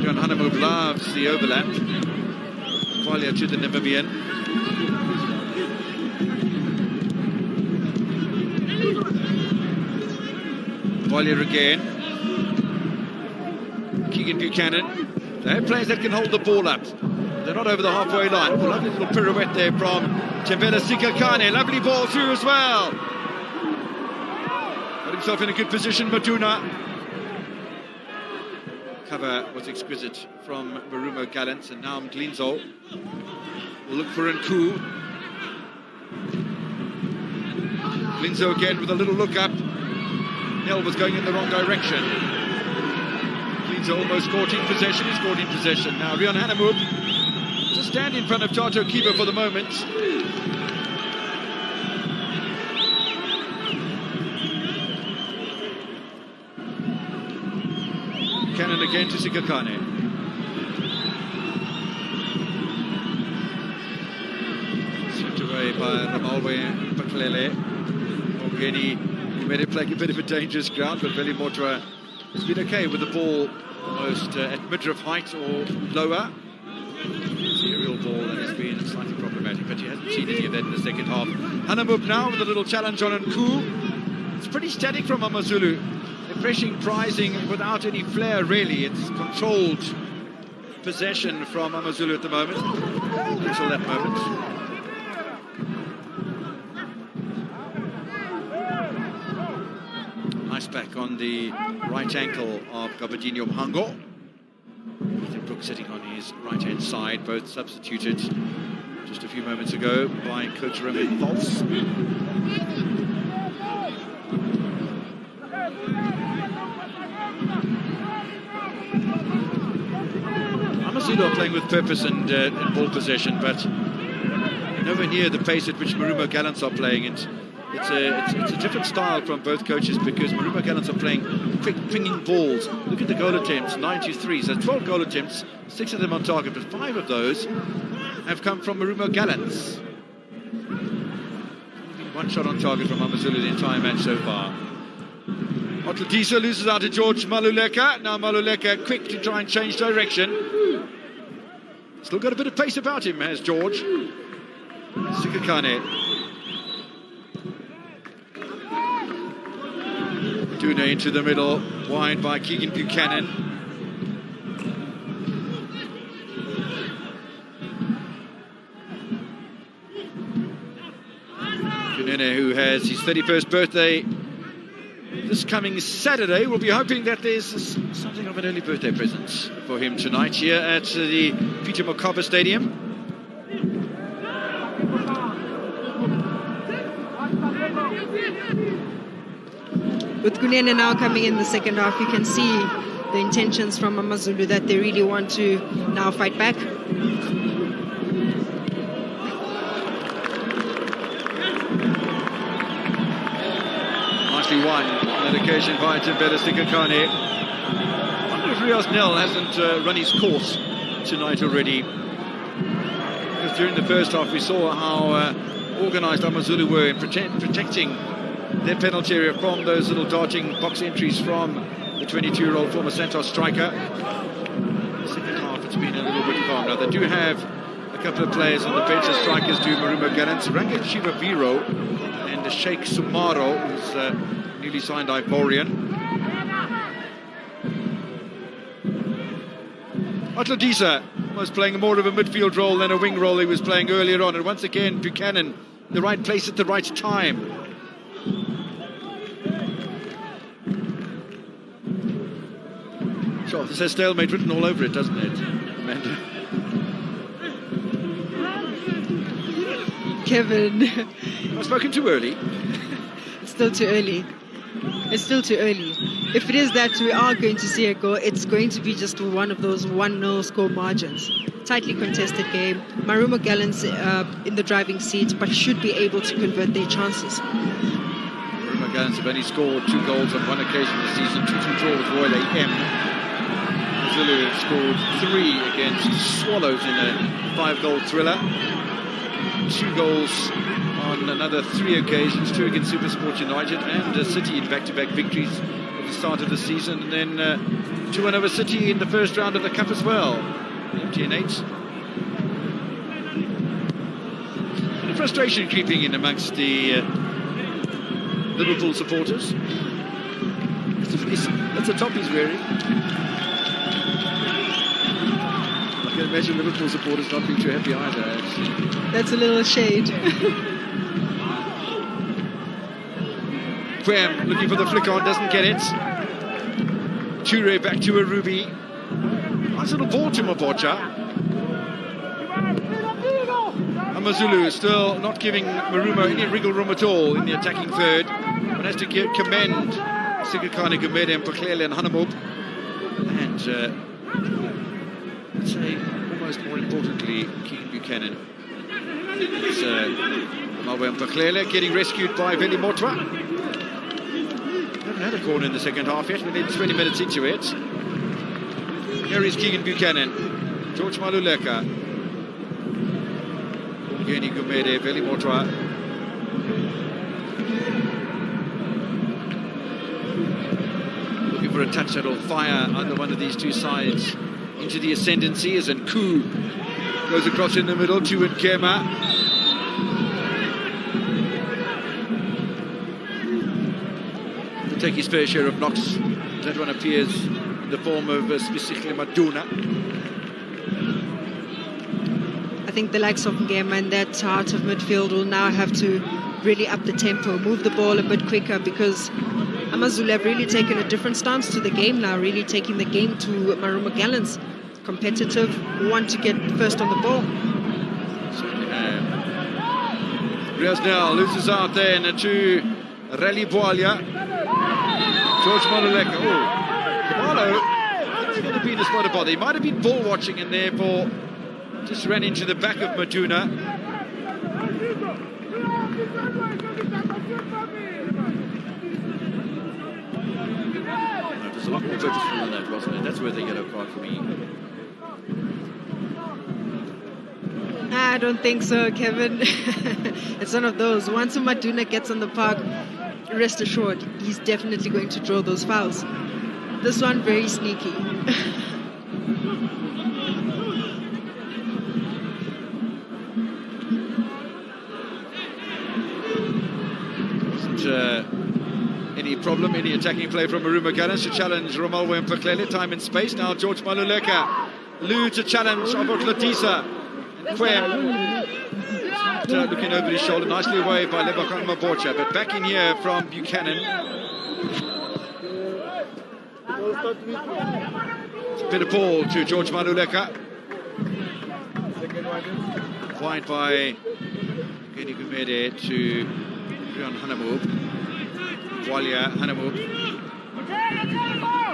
John Hanemub loves the overlap. Bwalia to the Namibian. Bwalia again. Keegan Buchanan. They have players that can hold the ball up. They're not over the halfway line. Oh, lovely little pirouette there from Tembela Sikakane. Lovely ball through as well. Got himself in a good position, Maduna. Cover was exquisite from Marumo Gallants, and now Mglinzo will look for Nku. Mglinzo again with a little look up. Nell was going in the wrong direction. Mglinzo almost caught in possession. He's caught in possession. Now Rion Hanemub just stand in front of Tato Kiba for the moment. Cannon again to Sikakane. Swept away by Ramalwe Baklele. Ogeni, he made it play a bit of a dangerous ground, but Veli Motra has been okay with the ball almost at midriff height or lower. It's an aerial ball that has been slightly problematic, but he hasn't seen any of that in the second half. Hanemub now with a little challenge on Nku. It's pretty static from AmaZulu. They're pressing, prizing without any flair really. It's controlled possession from AmaZulu at the moment, until that moment. Nice back on the right ankle of Gabadinho Mhango. Ethan Brooks sitting on his right-hand side, both substituted just a few moments ago by coach Romain Vals. AmaZulu are playing with purpose and ball possession, but nowhere near the pace at which Marumo Gallants are playing. It's a different style from both coaches, because Marumo Gallants are playing quick pinging balls. Look at the goal attempts, 93. So 12 goal attempts, 6 of them on target, but 5 of those have come from Marumo Gallants. One shot on target from AmaZulu the entire match so far. Otladisa loses out to George Maluleka. Now Maluleka quick to try and change direction. Still got a bit of pace about him, has George. Sikakane. Duna into the middle, wide by Keegan Buchanan. Kunene, who has his 31st birthday this coming Saturday, will be hoping that there's something of an early birthday present for him tonight here at the Peter Mokaba Stadium. With Kunene now coming in the second half, you can see the intentions from AmaZulu that they really want to now fight back. Nicely won on that occasion by Timbele Sikakane. I wonder if Riaz Nel hasn't run his course tonight already. Because during the first half we saw how organised AmaZulu were in protecting their penalty area from those little darting box entries from the 22-year-old former Santos striker. The second half it's been a little bit calm. Now they do have a couple of players on the bench. The strikers do Marumo Gallants, Ranga Chivaviro and Sheikh Sumaro, who's newly signed Ivorian. Otladisa was playing more of a midfield role than a wing role he was playing earlier on, and once again Buchanan, the right place at the right time. Sure, this has stalemate written all over it, doesn't it, Amanda? Kevin. I've spoken too early. It's still too early. It's still too early. If it is that we are going to see a goal, it's going to be just one of those 1-0 score margins. Tightly contested game. Marumo Gallants in the driving seat, but should be able to convert their chances. Marumo Gallants have only scored 2 goals on one occasion this season, 2-2 draw with Royal AM. Zulu have scored 3 against Swallows in a 5-goal thriller. 2 goals on another 3 occasions, 2 against SuperSport United and City in back-to-back victories at the start of the season, and then 2-1 over City in the first round of the Cup as well. MTN8. The frustration creeping in amongst the Liverpool supporters. That's a top he's wearing. I can imagine Liverpool supporters not being too happy either, actually. That's a little shade. Quem looking for the flick on, doesn't get it. Ture back to Arubi. Nice little ball to Mabocha. AmaZulu still not giving Marumo any wriggle room at all in the attacking third. But has to commend Sikakane, Gumede and Paklele and Hanamub. And I'd say almost more importantly, Keegan Buchanan. It's Malwe and Paklele getting rescued by Veli Motwa. Haven't had a corner in the second half yet. We're 20 minutes into it. Here is Keegan Buchanan, George Maluleka, Geni Gumede, Veli Motwa. Looking for a touch that'll fire either one of these two sides into the ascendancy as Nku goes across in the middle to Nkema. To take his fair share of knocks. That one appears in the form of Spisikle Maduna. I think the likes of Ngema and that heart of midfield will now have to really up the tempo, move the ball a bit quicker, because AmaZulu have really taken a different stance to the game now, really taking the game to Marumo Gallants. Competitive, want to get first on the ball. Certainly have. Riaz Nel loses out there and to Rally Boalia. George Maluleka. Oh, Kamalo, that's going to be the spot of bother. He might have been ball watching and therefore just ran into the back of Maduna. It was a lot more purposeful than that, wasn't it? That's where they get a card for me. I don't think so, Kevin. It's one of those. Once Maduna gets on the park, rest assured, he's definitely going to draw those fouls. This one, very sneaky. Any problem, any attacking play from Marumo Gallants to challenge Romalwe and Paklele. Time and space. Now George Maluleka. Lou to challenge Abotladisa. Quem looking over his shoulder. Nicely away by Lebakon Mabocha. But back in here from Buchanan. Bit of ball to George Maluleka. Wide by Geni Gumede to Rion Hanamub. Walia Hanamuk.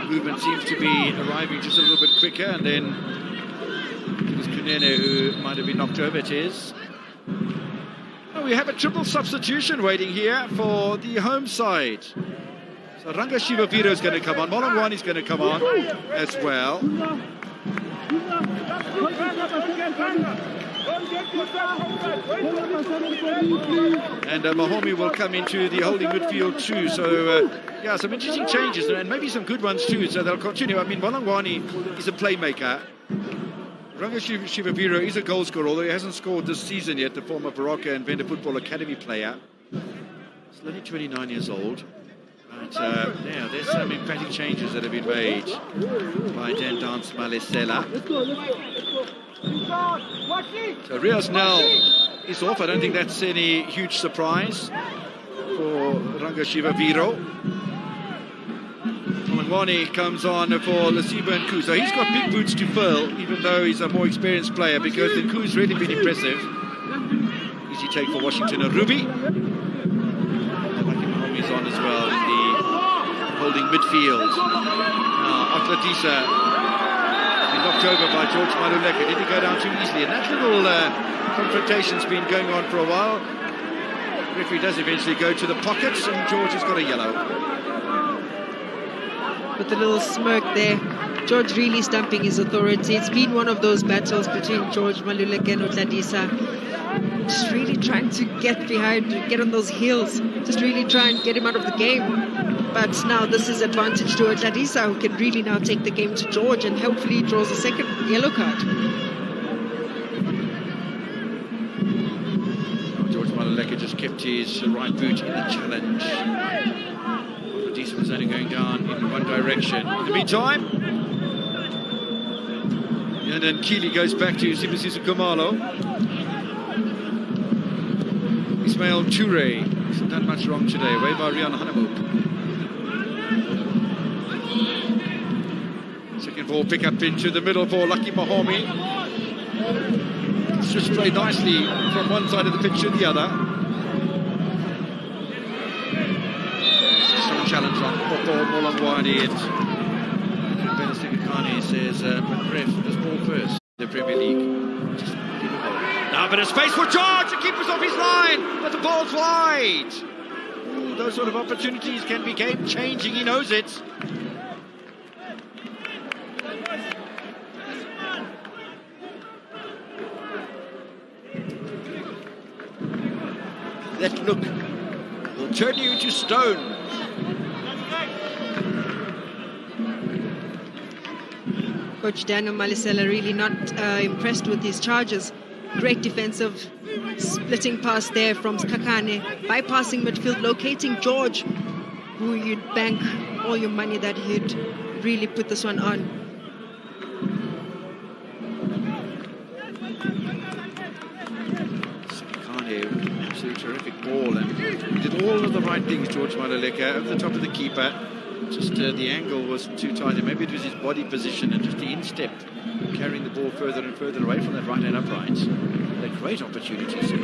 Movement seems to be arriving just a little bit quicker, and then it was Kunene who might have been knocked over. It is. Oh, we have a triple substitution waiting here for the home side. So Ranga Shivaviro is going to come on. Molongwani is going to come on as well. And Mahomi will come into the holding midfield too. So, yeah, some interesting changes and maybe some good ones too. So they'll continue. I mean, Molongwani is a playmaker. Ranga Shivaviro is a goal scorer, although he hasn't scored this season yet, the former Baraka and Venda Football Academy player. He's only 29 years old. But, yeah, there's some emphatic changes that have been made by Dan Dance Malesela. So Riaz Nel is off. I don't think that's any huge surprise for Ranga Shivaviro. Molongwani comes on for Lasiba and Koo. So he's got big boots to fill, even though he's a more experienced player, because the Koo's really been impressive. Easy take for Washington and Ruby. Mahomi's on as well in the holding midfield. Now, Atladisa knocked over by George Maluleka. Did he go down too easily? And that little confrontation's been going on for a while. The referee does eventually go to the pockets, and George has got a yellow. With a little smirk there, George really stamping his authority. It's been one of those battles between George Maluleka and Utladisa. Just really trying to get behind, get on those heels, just really try and get him out of the game. But now this is advantage to Utladisa, who can really now take the game to George and hopefully draws a second yellow card. George Maluleka just kept his right boot in the challenge. Utladisa was only going down in one direction. In the meantime, and then Keeley goes back to Sibisiso Kumalo. Ismail Toure hasn't done much wrong today, away by Rian Hanamuk. Second ball pick up into the middle for Lucky Mahomi. It's just played nicely from one side of the pitch to the other. Some challenge on Popo Molongwani. Benastikakani says, but ref, this ball first. The Premier League. Just now, but a space for George. The keeper's off his line, but the ball's wide. Ooh, those sort of opportunities can be game-changing. He knows it. That look will turn you into stone. Coach Daniel Malesela really not impressed with his charges. Great defensive splitting pass there from Kakane, bypassing midfield, locating George, who you'd bank all your money that he'd really put this one on. Kakane, absolutely terrific ball, and he did all of the right things, George Maluleka, over the top of the keeper. Just the angle was too tight, and maybe it was his body position and just the instep, carrying the ball further and further away from that right-hand upright. A great opportunity, so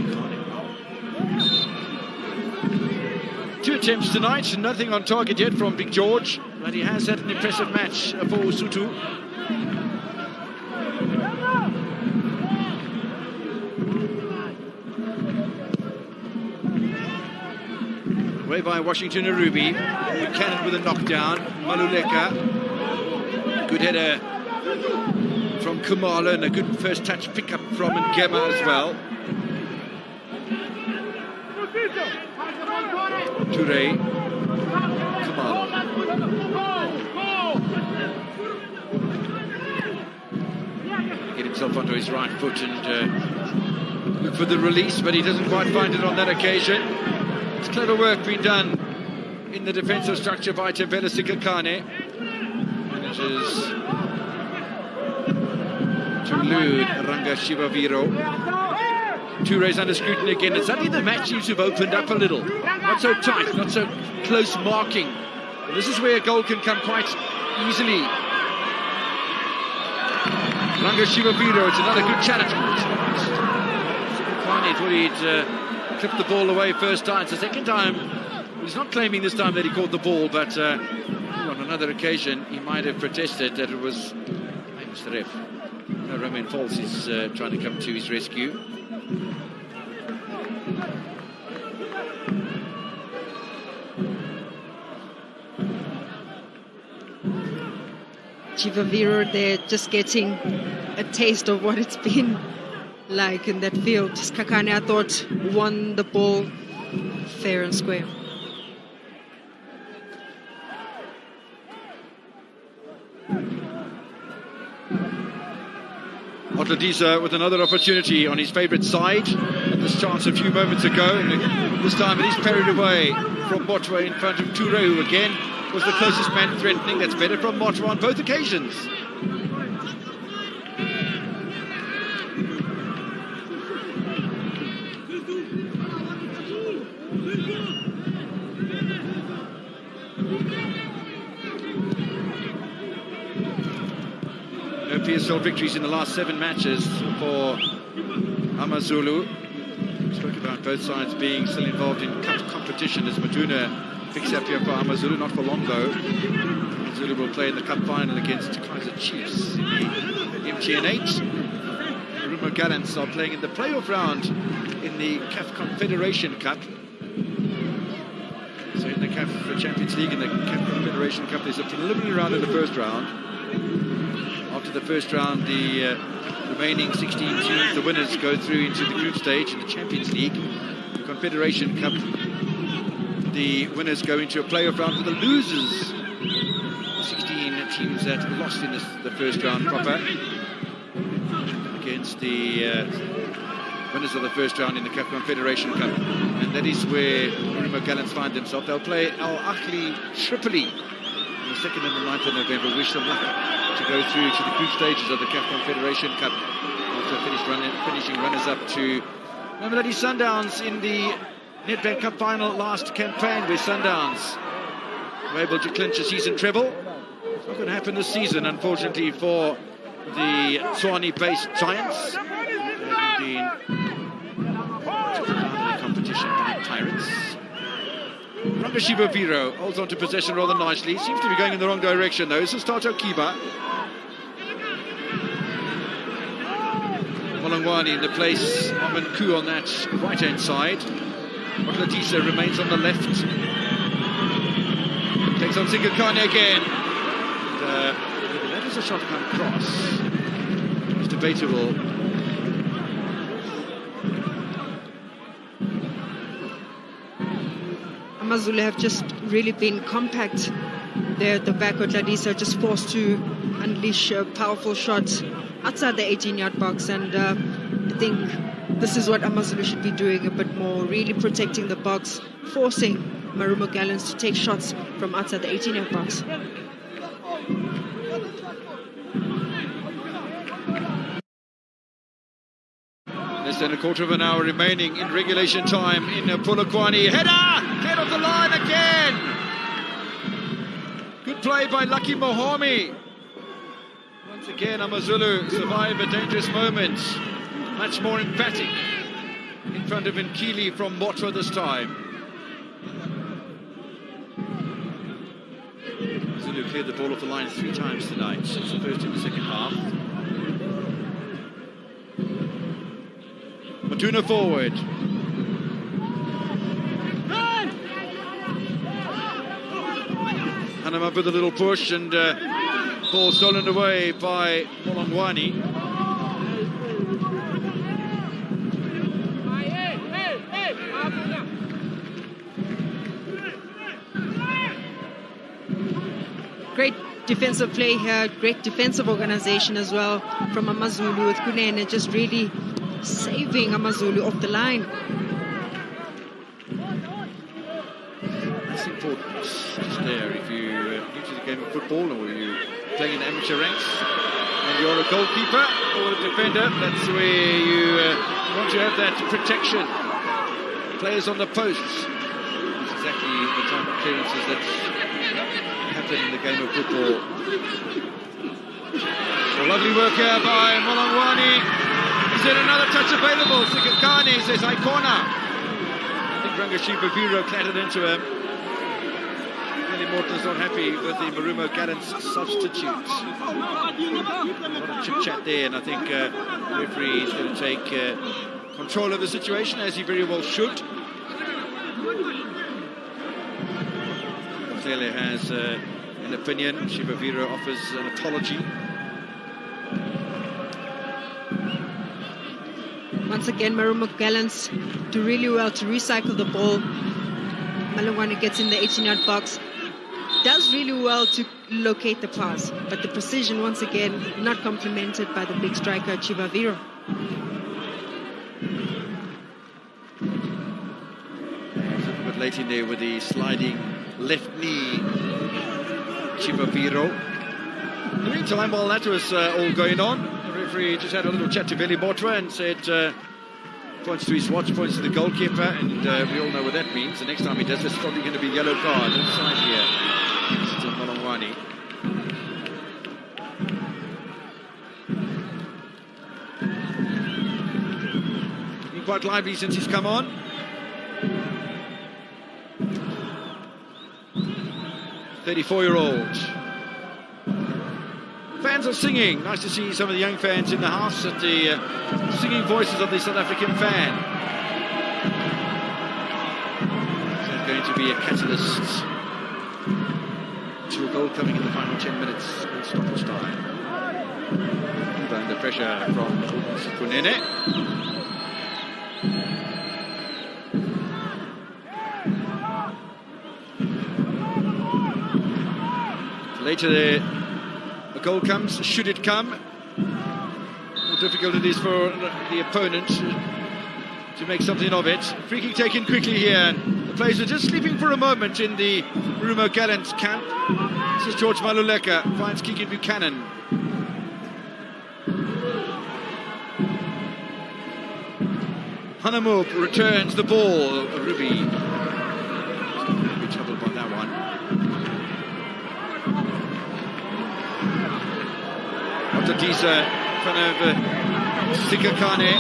two attempts tonight, nothing on target yet from Big George, but he has had an impressive match for Usutu. Away by Washington Arubi. Buchanan with a knockdown. Maluleka. Good header from Kumalo and a good first touch pickup from Ngema as well. Toure. Kumalo. Get himself onto his right foot and look for the release, but he doesn't quite find it on that occasion. It's clever work being done in the defensive structure by Tembele Sikakane. Manages to elude Ranga Shivaviro. Toure's under scrutiny again, and suddenly the match seems to have opened up a little. Not so tight, not so close marking. But this is where a goal can come quite easily. Ranga Shivaviro, it's another good challenge. Sikakane thought he'd clipped the ball away first time. It's the second time He's not claiming this time that he caught the ball, but on another occasion he might have protested that it was the ref. No, Romain Falls is trying to come to his rescue. Chivaviro there just getting a taste of what it's been like in that field. Kakane, I thought, won the ball fair and square. Otladiza with another opportunity on his favourite side. Had this chance a few moments ago, and this time it is parried away from Motwa in front of Toure, who again was the closest man threatening. That's better from Motwa on both occasions. No PSL victories in the last 7 matches for AmaZulu. Spoke about both sides being still involved in cup competition as Maduna picks up here for AmaZulu, not for long though. AmaZulu will play in the cup final against Kaizer Chiefs in the MTN 8. Marumo Gallants are playing in the playoff round in the CAF Confederation Cup. So in the CAF Champions League and the CAF Confederation Cup, there's a preliminary round in the first round. After the first round, the remaining 16 teams, the winners, go through into the group stage in the Champions League. The Confederation Cup, the winners go into a playoff round with the losers. 16 teams that lost in the first round proper against the winners of the first round in the CAF Confederation Cup. And that is where Marumo Gallants find themselves. They'll play Al Ahly Tripoli on the 2nd and the 9th of November. Wish them luck to go through to the group stages of the CAF Confederation Cup after finishing runners-up to Mamelodi Sundowns in the Nedbank Cup final last campaign, where Sundowns were able to clinch a season treble. It's not going to happen this season, unfortunately, for the Tshwane-based Giants. They have been taken out of the competition by Pirates. Rangashiba Viro holds on to possession rather nicely. Seems to be going in the wrong direction though. This is Tato Kiba. Molongwani in the place of Manku on that right-hand side. Otladiza remains on the left. Takes on Singakane again. And, that is a shot come across. It's debatable. AmaZulu have just really been compact there at the back. Otladiza just forced to unleash powerful shots outside the 18-yard box, and I think this is what AmaZulu should be doing a bit more, really protecting the box, forcing Marumo Gallants to take shots from outside the 18-yard box. Less than a quarter of an hour remaining in regulation time in Polokwane. Header! Head of the line again! Good play by Lucky Mohomi. Once again, AmaZulu survive a dangerous moment. Much more emphatic in front of Nkili from Motwa this time. Zulu cleared the ball off the line 3 times tonight since the first and the second half. Matuna forward. Hanama with a little push, and ball stolen away by Molongwani. Great defensive play here, great defensive organization as well from AmaZulu, with Kunene just really saving AmaZulu off the line. That's important. Just there, if you're new to the game of football or you playing in amateur ranks and you're a goalkeeper or a defender, that's where you want to have that protection. Players on the posts. That's exactly the type of clearances that happen in the game of football. A lovely work here by Molongwani. Is there another touch available? Sikakane says, "I corner." I think Rangashiba Viro clattered into him. Billy Morton's not happy with the Marumo Gallants substitute. A lot of chit-chat there, and I think the referee is going to take control of the situation, as he very well should. Clearly has an opinion. Shibaviro offers an apology. Once again, Marumo Gallants do really well to recycle the ball. Malungwane gets in the 18-yard box. Does really well to locate the pass, but the precision, once again, not complemented by the big striker, Chibaviro. A bit late in there with the sliding left knee, Chibaviro. In the meantime, while that was all going on, the referee just had a little chat to Billy Mortwa and said, points to his watch, points to the goalkeeper, and we all know what that means. The next time he does this, it's probably going to be yellow card inside here. Still Malongwane. Been quite lively since he's come on. "34-year-old. Fans are singing. Nice to see some of the young fans in the house at the singing voices of the South African fan. Is that going to be a catalyst to a goal coming in the final 10 minutes in stoppage time? Under pressure from Kunene. Later the goal comes, should it come. More difficult it is for the opponent to make something of it. Free kick taken quickly here. The players are just sleeping for a moment in the Marumo Gallants camp. This is George Maluleka, finds Keegan Buchanan. Hanamub returns the ball. Ruby. Be troubled by that one. Otadisa in front of Sikakane.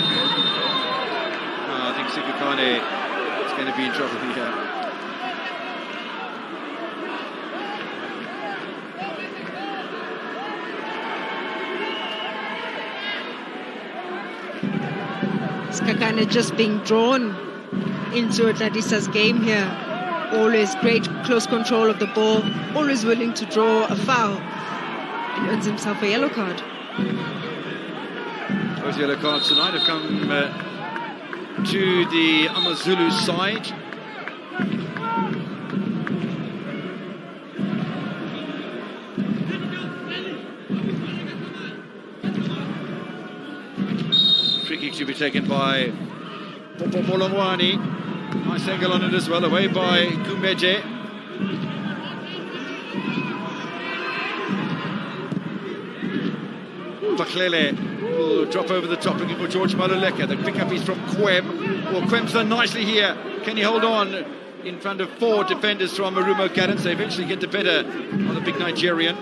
I think Sikakane is going to be in trouble here. Sikakane just being drawn into Otadisa's game here. Always great close control of the ball. Always willing to draw a foul. And earns himself a yellow card. Those yellow cards tonight have come to the AmaZulu side. Free kick to be taken by Popo Molongwane. Nice angle on it as well, away by Kumeje. Baklele will drop over the top looking for George Maluleka. The pick up is from Quem. Well, Quem's done nicely here. Can he hold on in front of four defenders from Marumo Gallants? They eventually get the better of the big Nigerian.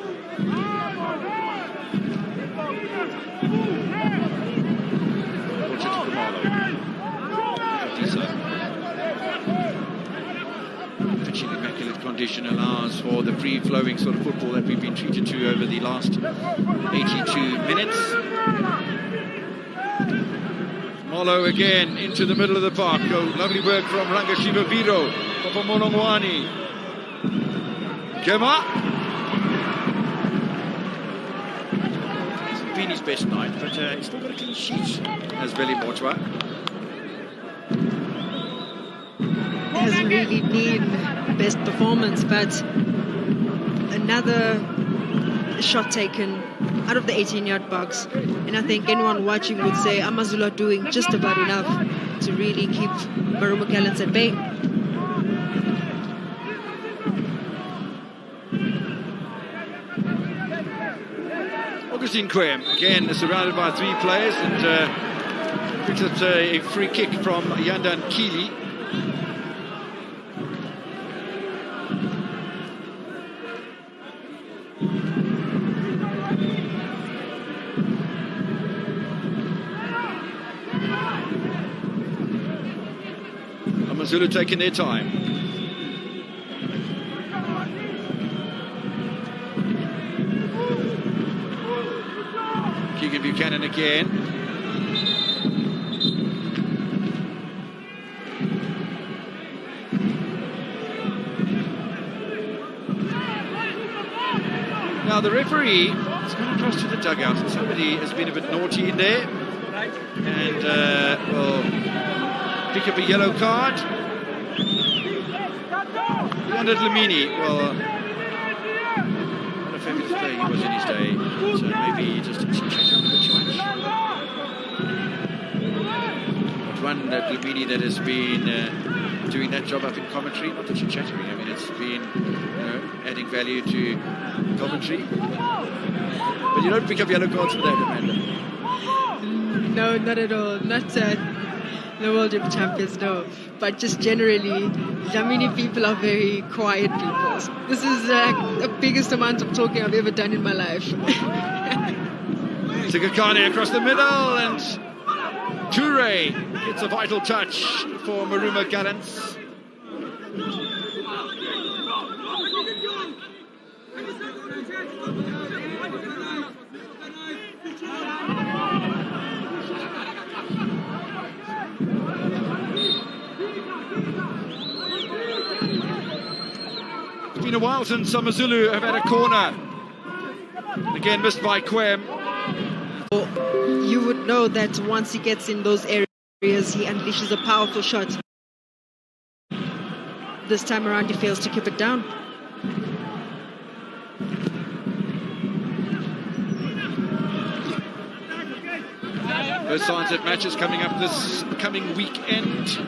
Pitching immaculate condition allows for the free-flowing sort of football that we've been treated to over the last 82 minutes. Molo again into the middle of the park. Oh, lovely work from Ranga Shibaviro. Papa Molongwane. Gema. It's been his best night, but he's still got a clean sheet as Billy Mortwa. Hasn't really been best performance, but another shot taken out of the 18-yard box, and I think anyone watching would say AmaZulu are doing just about enough to really keep Marumo Gallants at bay. Augustine Quem again surrounded by three players and picks up a free kick from Yandan Keely. AmaZulu taking their time. Buchanan again. Now the referee has gone across to the dugout and somebody has been a bit naughty in there and will pick up a yellow card. Leonard Lamini, well, what a fabulous player he was in his day, so maybe just a bit too much. But one Lamini that has been doing that job up in commentary, not that you're chattering, I mean it's been adding value to commentary. But you don't pick up yellow cards for that, Amanda. No, not at all. Not the World Cup champions, no. But just generally, Dlamini people are very quiet people. This is the biggest amount of talking I've ever done in my life. Sigakane across the middle, and Toure gets a vital touch for Marumo Gallants. It's been a while since AmaZulu have had a corner. Again, missed by Quem. You would know that once he gets in those areas, he unleashes a powerful shot. This time around, he fails to keep it down. First signs of matches coming up this coming weekend.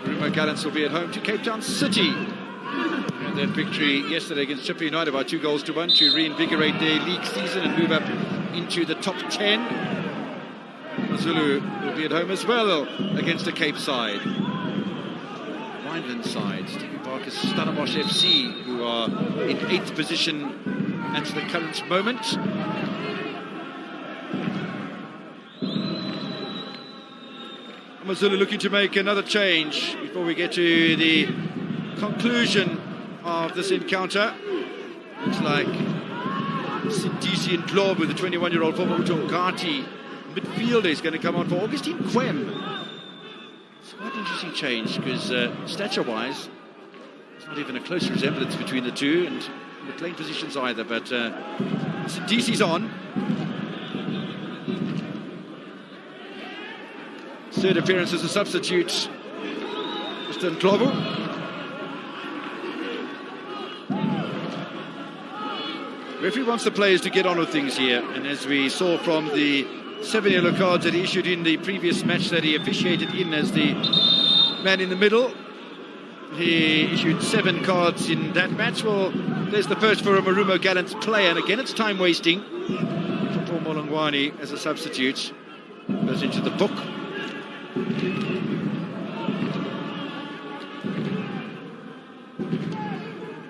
Marumo Gallants will be at home to Cape Town City. And their victory yesterday against Chippa United by 2-1 to reinvigorate their league season and move up into the top 10. AmaZulu will be at home as well against the Cape side. Wineland side, Stephen Parker's Stellenbosch FC, who are in 8th position at the current moment. AmaZulu looking to make another change before we get to the conclusion of this encounter. Looks like Sindisi and Glob with the 21-year-old former Utongati midfielder is going to come on for Augustine Quem. It's quite an interesting change because stature-wise, there's not even a close resemblance between the two, and the playing positions either. But Sindisi's on. Third appearance as a substitute, Mr. Ndlovu. Referee wants the players to get on with things here, and as we saw from the 7 yellow cards that he issued in the previous match that he officiated in as the man in the middle, he issued 7 cards in that match. Well, there's the first for a Marumo Gallants player, and again it's time wasting for Paul Molongwane as a substitute. Goes into the book.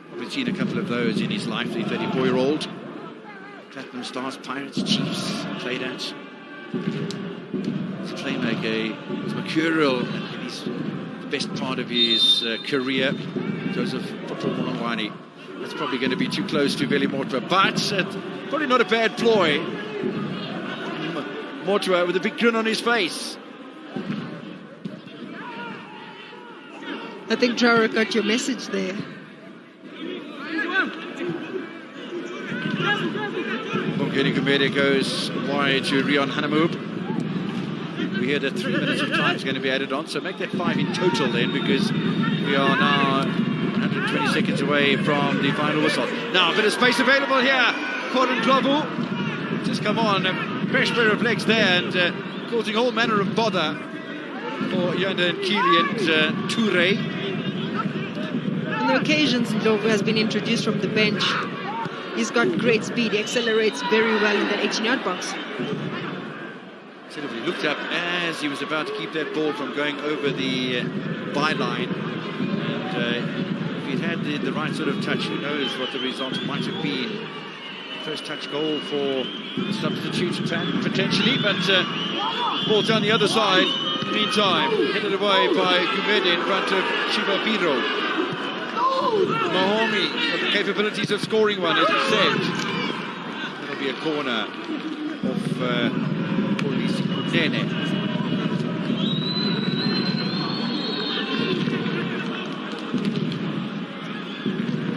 Probably seen a couple of those in his life. The 34-year-old Platinum Stars, Pirates, Chiefs played at. He's a playmaker, he's mercurial, and he's the best part of his career. Joseph Molongwane. That's probably going to be too close to Veli Mortwa, but probably not a bad ploy. Mortwa with a big grin on his face. I think Traore got your message there. Bongeni Gumede goes wide to Rion Hanamoob. We hear that 3 minutes of time is going to be added on, so make that 5 in total then, because we are now 120 seconds away from the final whistle. Now, a bit of space available here. Gordon Ndlovu just come on, a fresh pair of legs there, and causing all manner of bother for Yanda and Keely and Toure. On the occasions Ndlovu has been introduced from the bench, he's got great speed, he accelerates very well in that 18-yard box. Sort of looked up as he was about to keep that ball from going over the byline, and if he'd had the right sort of touch, who knows what the result might have been. First touch goal for substitute potentially, but ball down the other side. Meantime, headed away by Gumede in front of Shiva Biro. Mahomi got the capabilities of scoring one, as he said. That'll be a corner. of Polisi Kunene.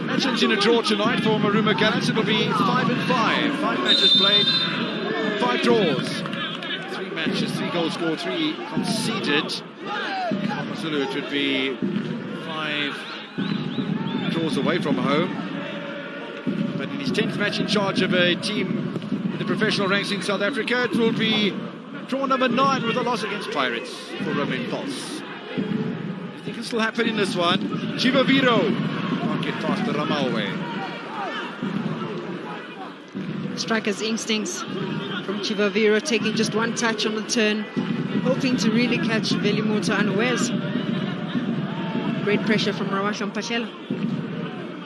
Matches in a draw tonight for Marumo Gallants. It'll be 5-5. 5 matches played, 5 draws. 3 matches, 3 goals scored, 3 conceded. AmaZulu, it would be 5 draws away from home. But in his 10th match in charge of a team in the professional ranks in South Africa, it will be draw number 9 with a loss against Pirates for Romain Pulse. Anything can still happen in this one. Chivaviro can't get past the Ramalwe. Striker's instincts from Chivaviro, taking just one touch on the turn, hoping to really catch Velimoto unawares. Great pressure from Rawasham Pachela.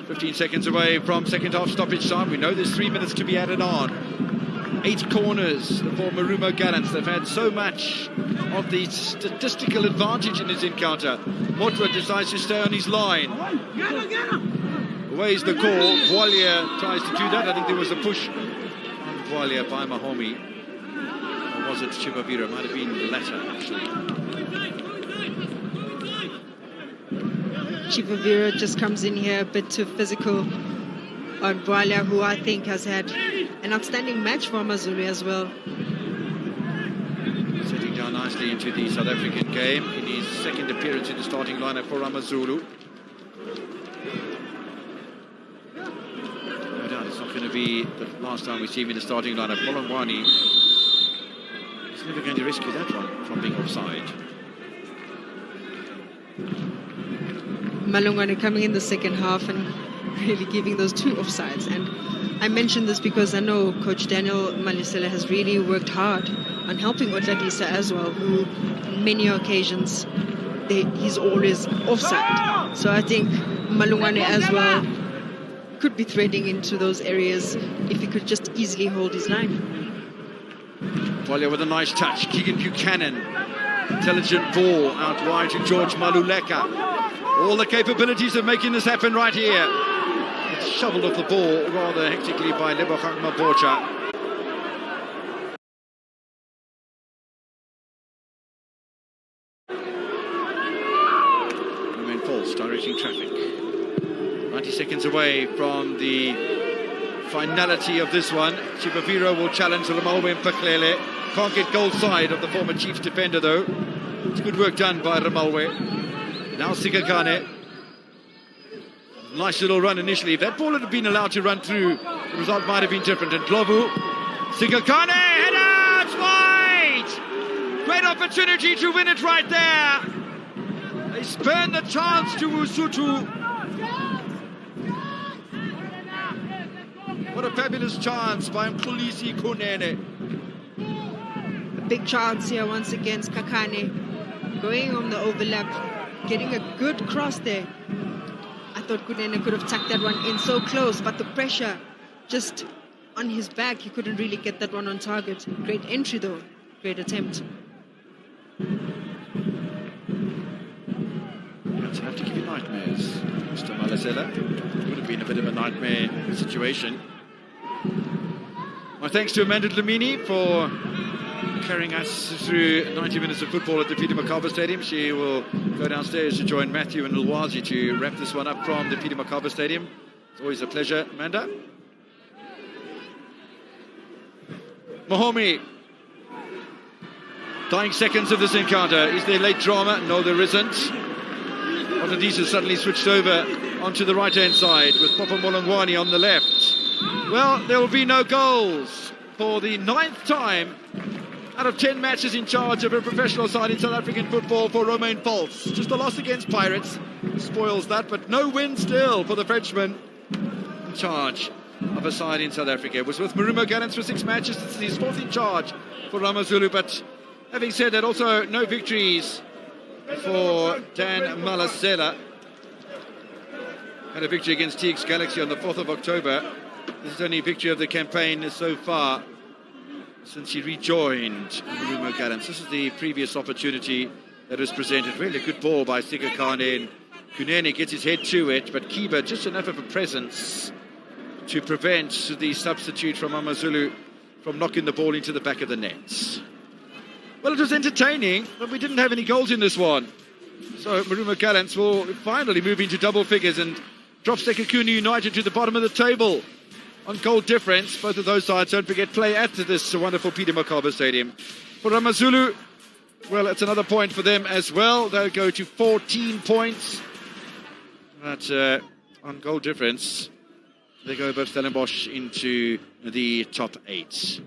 15 seconds away from second half stoppage time. We know there's 3 minutes to be added on. 8 corners for Marumo Gallants. They've had so much of the statistical advantage in this encounter. Motwa decides to stay on his line. Away's the call. Bwalia tries to do that. I think there was a push on Bwalia by Mahomi. Or was it Chivaviro? Might have been the latter, actually. Chivaviro just comes in here a bit too physical on Bwalia, who I think has had an outstanding match for AmaZulu as well. Setting down nicely into the South African game in his second appearance in the starting lineup for AmaZulu. No doubt it's not going to be the last time we see him in the starting lineup. Molongwani is never going to rescue that one from being offside. Malungwane coming in the second half and really giving those 2 offsides. And I mention this because I know Coach Daniel Malisela has really worked hard on helping Otladisa as well, who on many occasions he's always offside. So I think Malungwane as well could be threading into those areas if he could just easily hold his line. Bwalia with a nice touch. Keegan Buchanan, intelligent ball out wide to George Maluleka. All the capabilities of making this happen right here. It's shoveled off the ball rather hectically by Lebogang Mabocha. Romain Pulse directing traffic. 90 seconds away from the finality of this one. Chivaviro will challenge Ramalwe Mpaklele. Can't get goal side of the former Chiefs defender though. It's good work done by Ramalwe. Now Sigakane. Nice little run initially. If that ball had been allowed to run through, the result might have been different. And Glovu, Sigakane, header, it's wide! Great opportunity to win it right there. They spurn the chance to Usutu. What a fabulous chance by Polisi Kunene. A big chance here once again, Kakane going on the overlap, getting a good cross there. I thought Kunene could have tucked that one in so close, but the pressure just on his back, he couldn't really get that one on target. Great entry though, great attempt. It's enough to give you nightmares, Mr. Malasela. Would have been a bit of a nightmare situation. My thanks to Amanda Dlamini for carrying us through 90 minutes of football at the Peter Makaba Stadium. She will go downstairs to join Matthew and Lwazi to wrap this one up from the Peter Makaba Stadium. It's always a pleasure, Amanda. Mahomi. Dying seconds of this encounter. Is there late drama? No, there isn't. Otadisa suddenly switched over onto the right-hand side with Papa Molongwani on the left. Well, there will be no goals for the 9th time out of 10 matches in charge of a professional side in South African football for Romain Pulse. Just a loss against Pirates spoils that, but no win still for the Frenchman in charge of a side in South Africa. It was with Marumo Gallants for 6 matches. This is his 4th in charge for AmaZulu, but having said that, also no victories for Dan Malasela. Had a victory against TX Galaxy on the 4th of October. This is only a victory of the campaign so far since he rejoined Marumo Gallants. This is the previous opportunity that was presented. Really a good ball by Sigakane, and Kunene gets his head to it, but Kiba just enough of a presence to prevent the substitute from AmaZulu from knocking the ball into the back of the nets. Well, it was entertaining, but we didn't have any goals in this one. So Marumo Gallants will finally move into double figures and drop Sekekuni United to the bottom of the table on goal difference. Both of those sides, don't forget, play at this wonderful Peter Mokaba Stadium. For AmaZulu, well, it's another point for them as well. They'll go to 14 points. But on goal difference, they go above Stellenbosch into the top 8.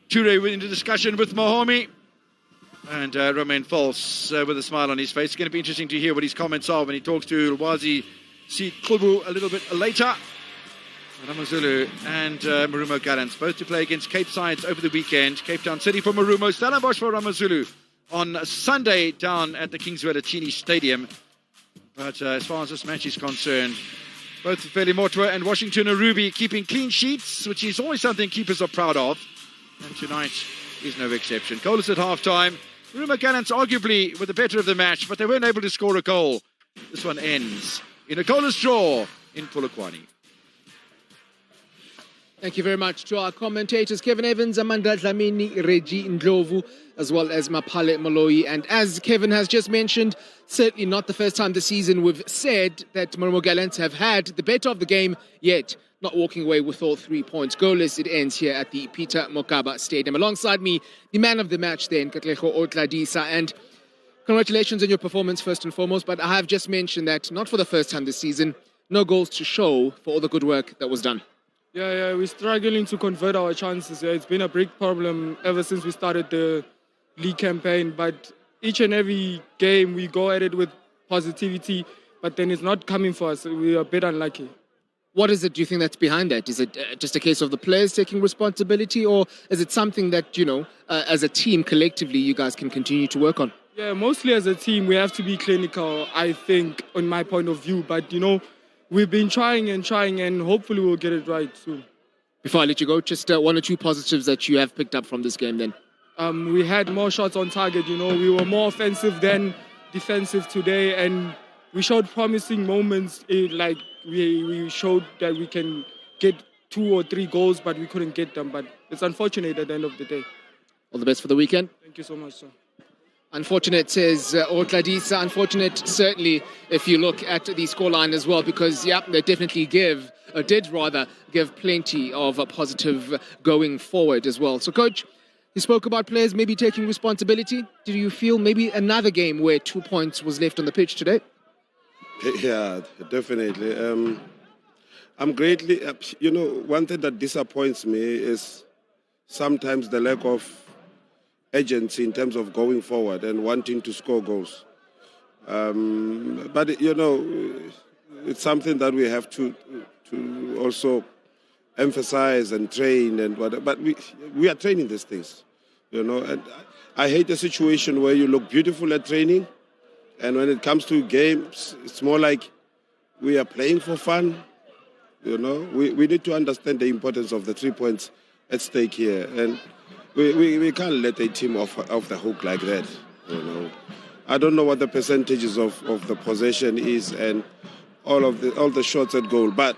Ture into discussion with Mahomi. And Romain False with a smile on his face. It's going to be interesting to hear what his comments are when he talks to Lwazi Siklubu a little bit later. And AmaZulu and Marumo Gallants, both to play against Cape sides over the weekend. Cape Town City for Marumo, Stellenbosch for AmaZulu on Sunday down at the Kingswell Chini Stadium. But as far as this match is concerned, both Feli Motwa and Washington Arubi keeping clean sheets, which is always something keepers are proud of. And tonight is no exception. Goalless at half-time. Marumo Gallants arguably were the better of the match, but they weren't able to score a goal. This one ends in a goalless draw in Polokwane. Thank you very much to our commentators, Kevin Evans, Amanda Dlamini, Reggie Ndlovu, as well as Mapale Moloi. And as Kevin has just mentioned, certainly not the first time this season we've said that Marumo Gallants have had the better of the game, yet not walking away with all 3 points. Goalless, it ends here at the Peter Mokaba Stadium. Alongside me, the man of the match then, Katlego Otladisa. And congratulations on your performance first and foremost, but I have just mentioned that not for the first time this season, no goals to show for all the good work that was done. Yeah, we're struggling to convert our chances. Yeah, it's been a big problem ever since we started the league campaign, but each and every game we go at it with positivity, but then it's not coming for us. We are a bit unlucky. What is it, do you think, that's behind that? Is it just a case of the players taking responsibility, or is it something that, as a team, collectively, you guys can continue to work on? Yeah, mostly as a team, we have to be clinical, I think, on my point of view. But, we've been trying, and hopefully we'll get it right soon. Before I let you go, just one or two positives that you have picked up from this game then. We had more shots on target, we were more offensive than defensive today, and we showed promising moments, like we showed that we can get 2 or 3 goals, but we couldn't get them. But it's unfortunate at the end of the day. All the best for the weekend. Thank you so much, sir. Unfortunate, says Otladisa. Unfortunate, certainly, if you look at the scoreline as well, because, they definitely did give plenty of positive going forward as well. So, Coach, you spoke about players maybe taking responsibility. Did you feel maybe another game where 2 points was left on the pitch today? Yeah, definitely. I'm greatly, one thing that disappoints me is sometimes the lack of agency in terms of going forward and wanting to score goals. But, it's something that we have to also emphasize and train and whatever. But we are training these things, and I hate a situation where you look beautiful at training, and when it comes to games, it's more like we are playing for fun. We need to understand the importance of the 3 points at stake here, and we can't let a team off the hook like that. I don't know what the percentages of the possession is and all the shots at goal, but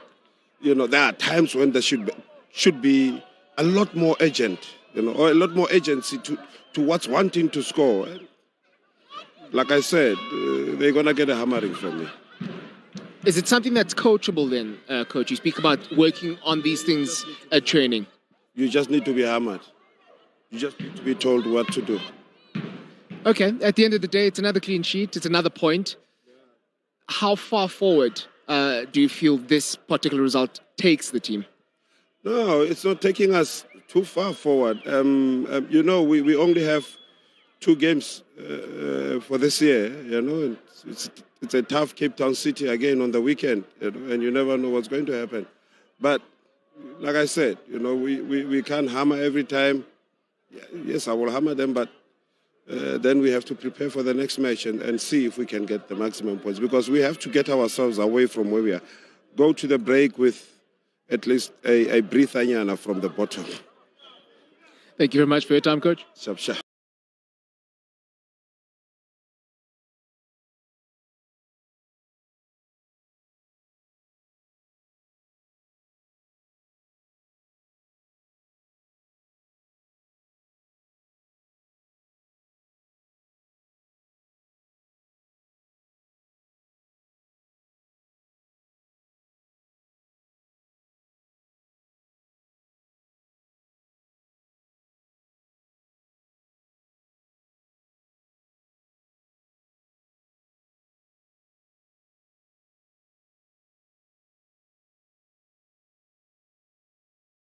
there are times when there should be a lot more urgent, or a lot more agency to what's wanting to score. Like I said, they're going to get a hammering from me. Is it something that's coachable then, Coach? You speak about working on these things at training. You just need to be hammered. You just need to be told what to do. Okay, at the end of the day, it's another clean sheet. It's another point. How far forward do you feel this particular result takes the team? No, it's not taking us too far forward. We only have 2 games for this year, and it's a tough Cape Town City again on the weekend, and you never know what's going to happen. But like I said, we can't hammer every time. Yes, I will hammer them, but then we have to prepare for the next match and see if we can get the maximum points, because we have to get ourselves away from where we are. Go to the break with at least a breathanyana from the bottom. Thank you very much for your time, Coach. Sure.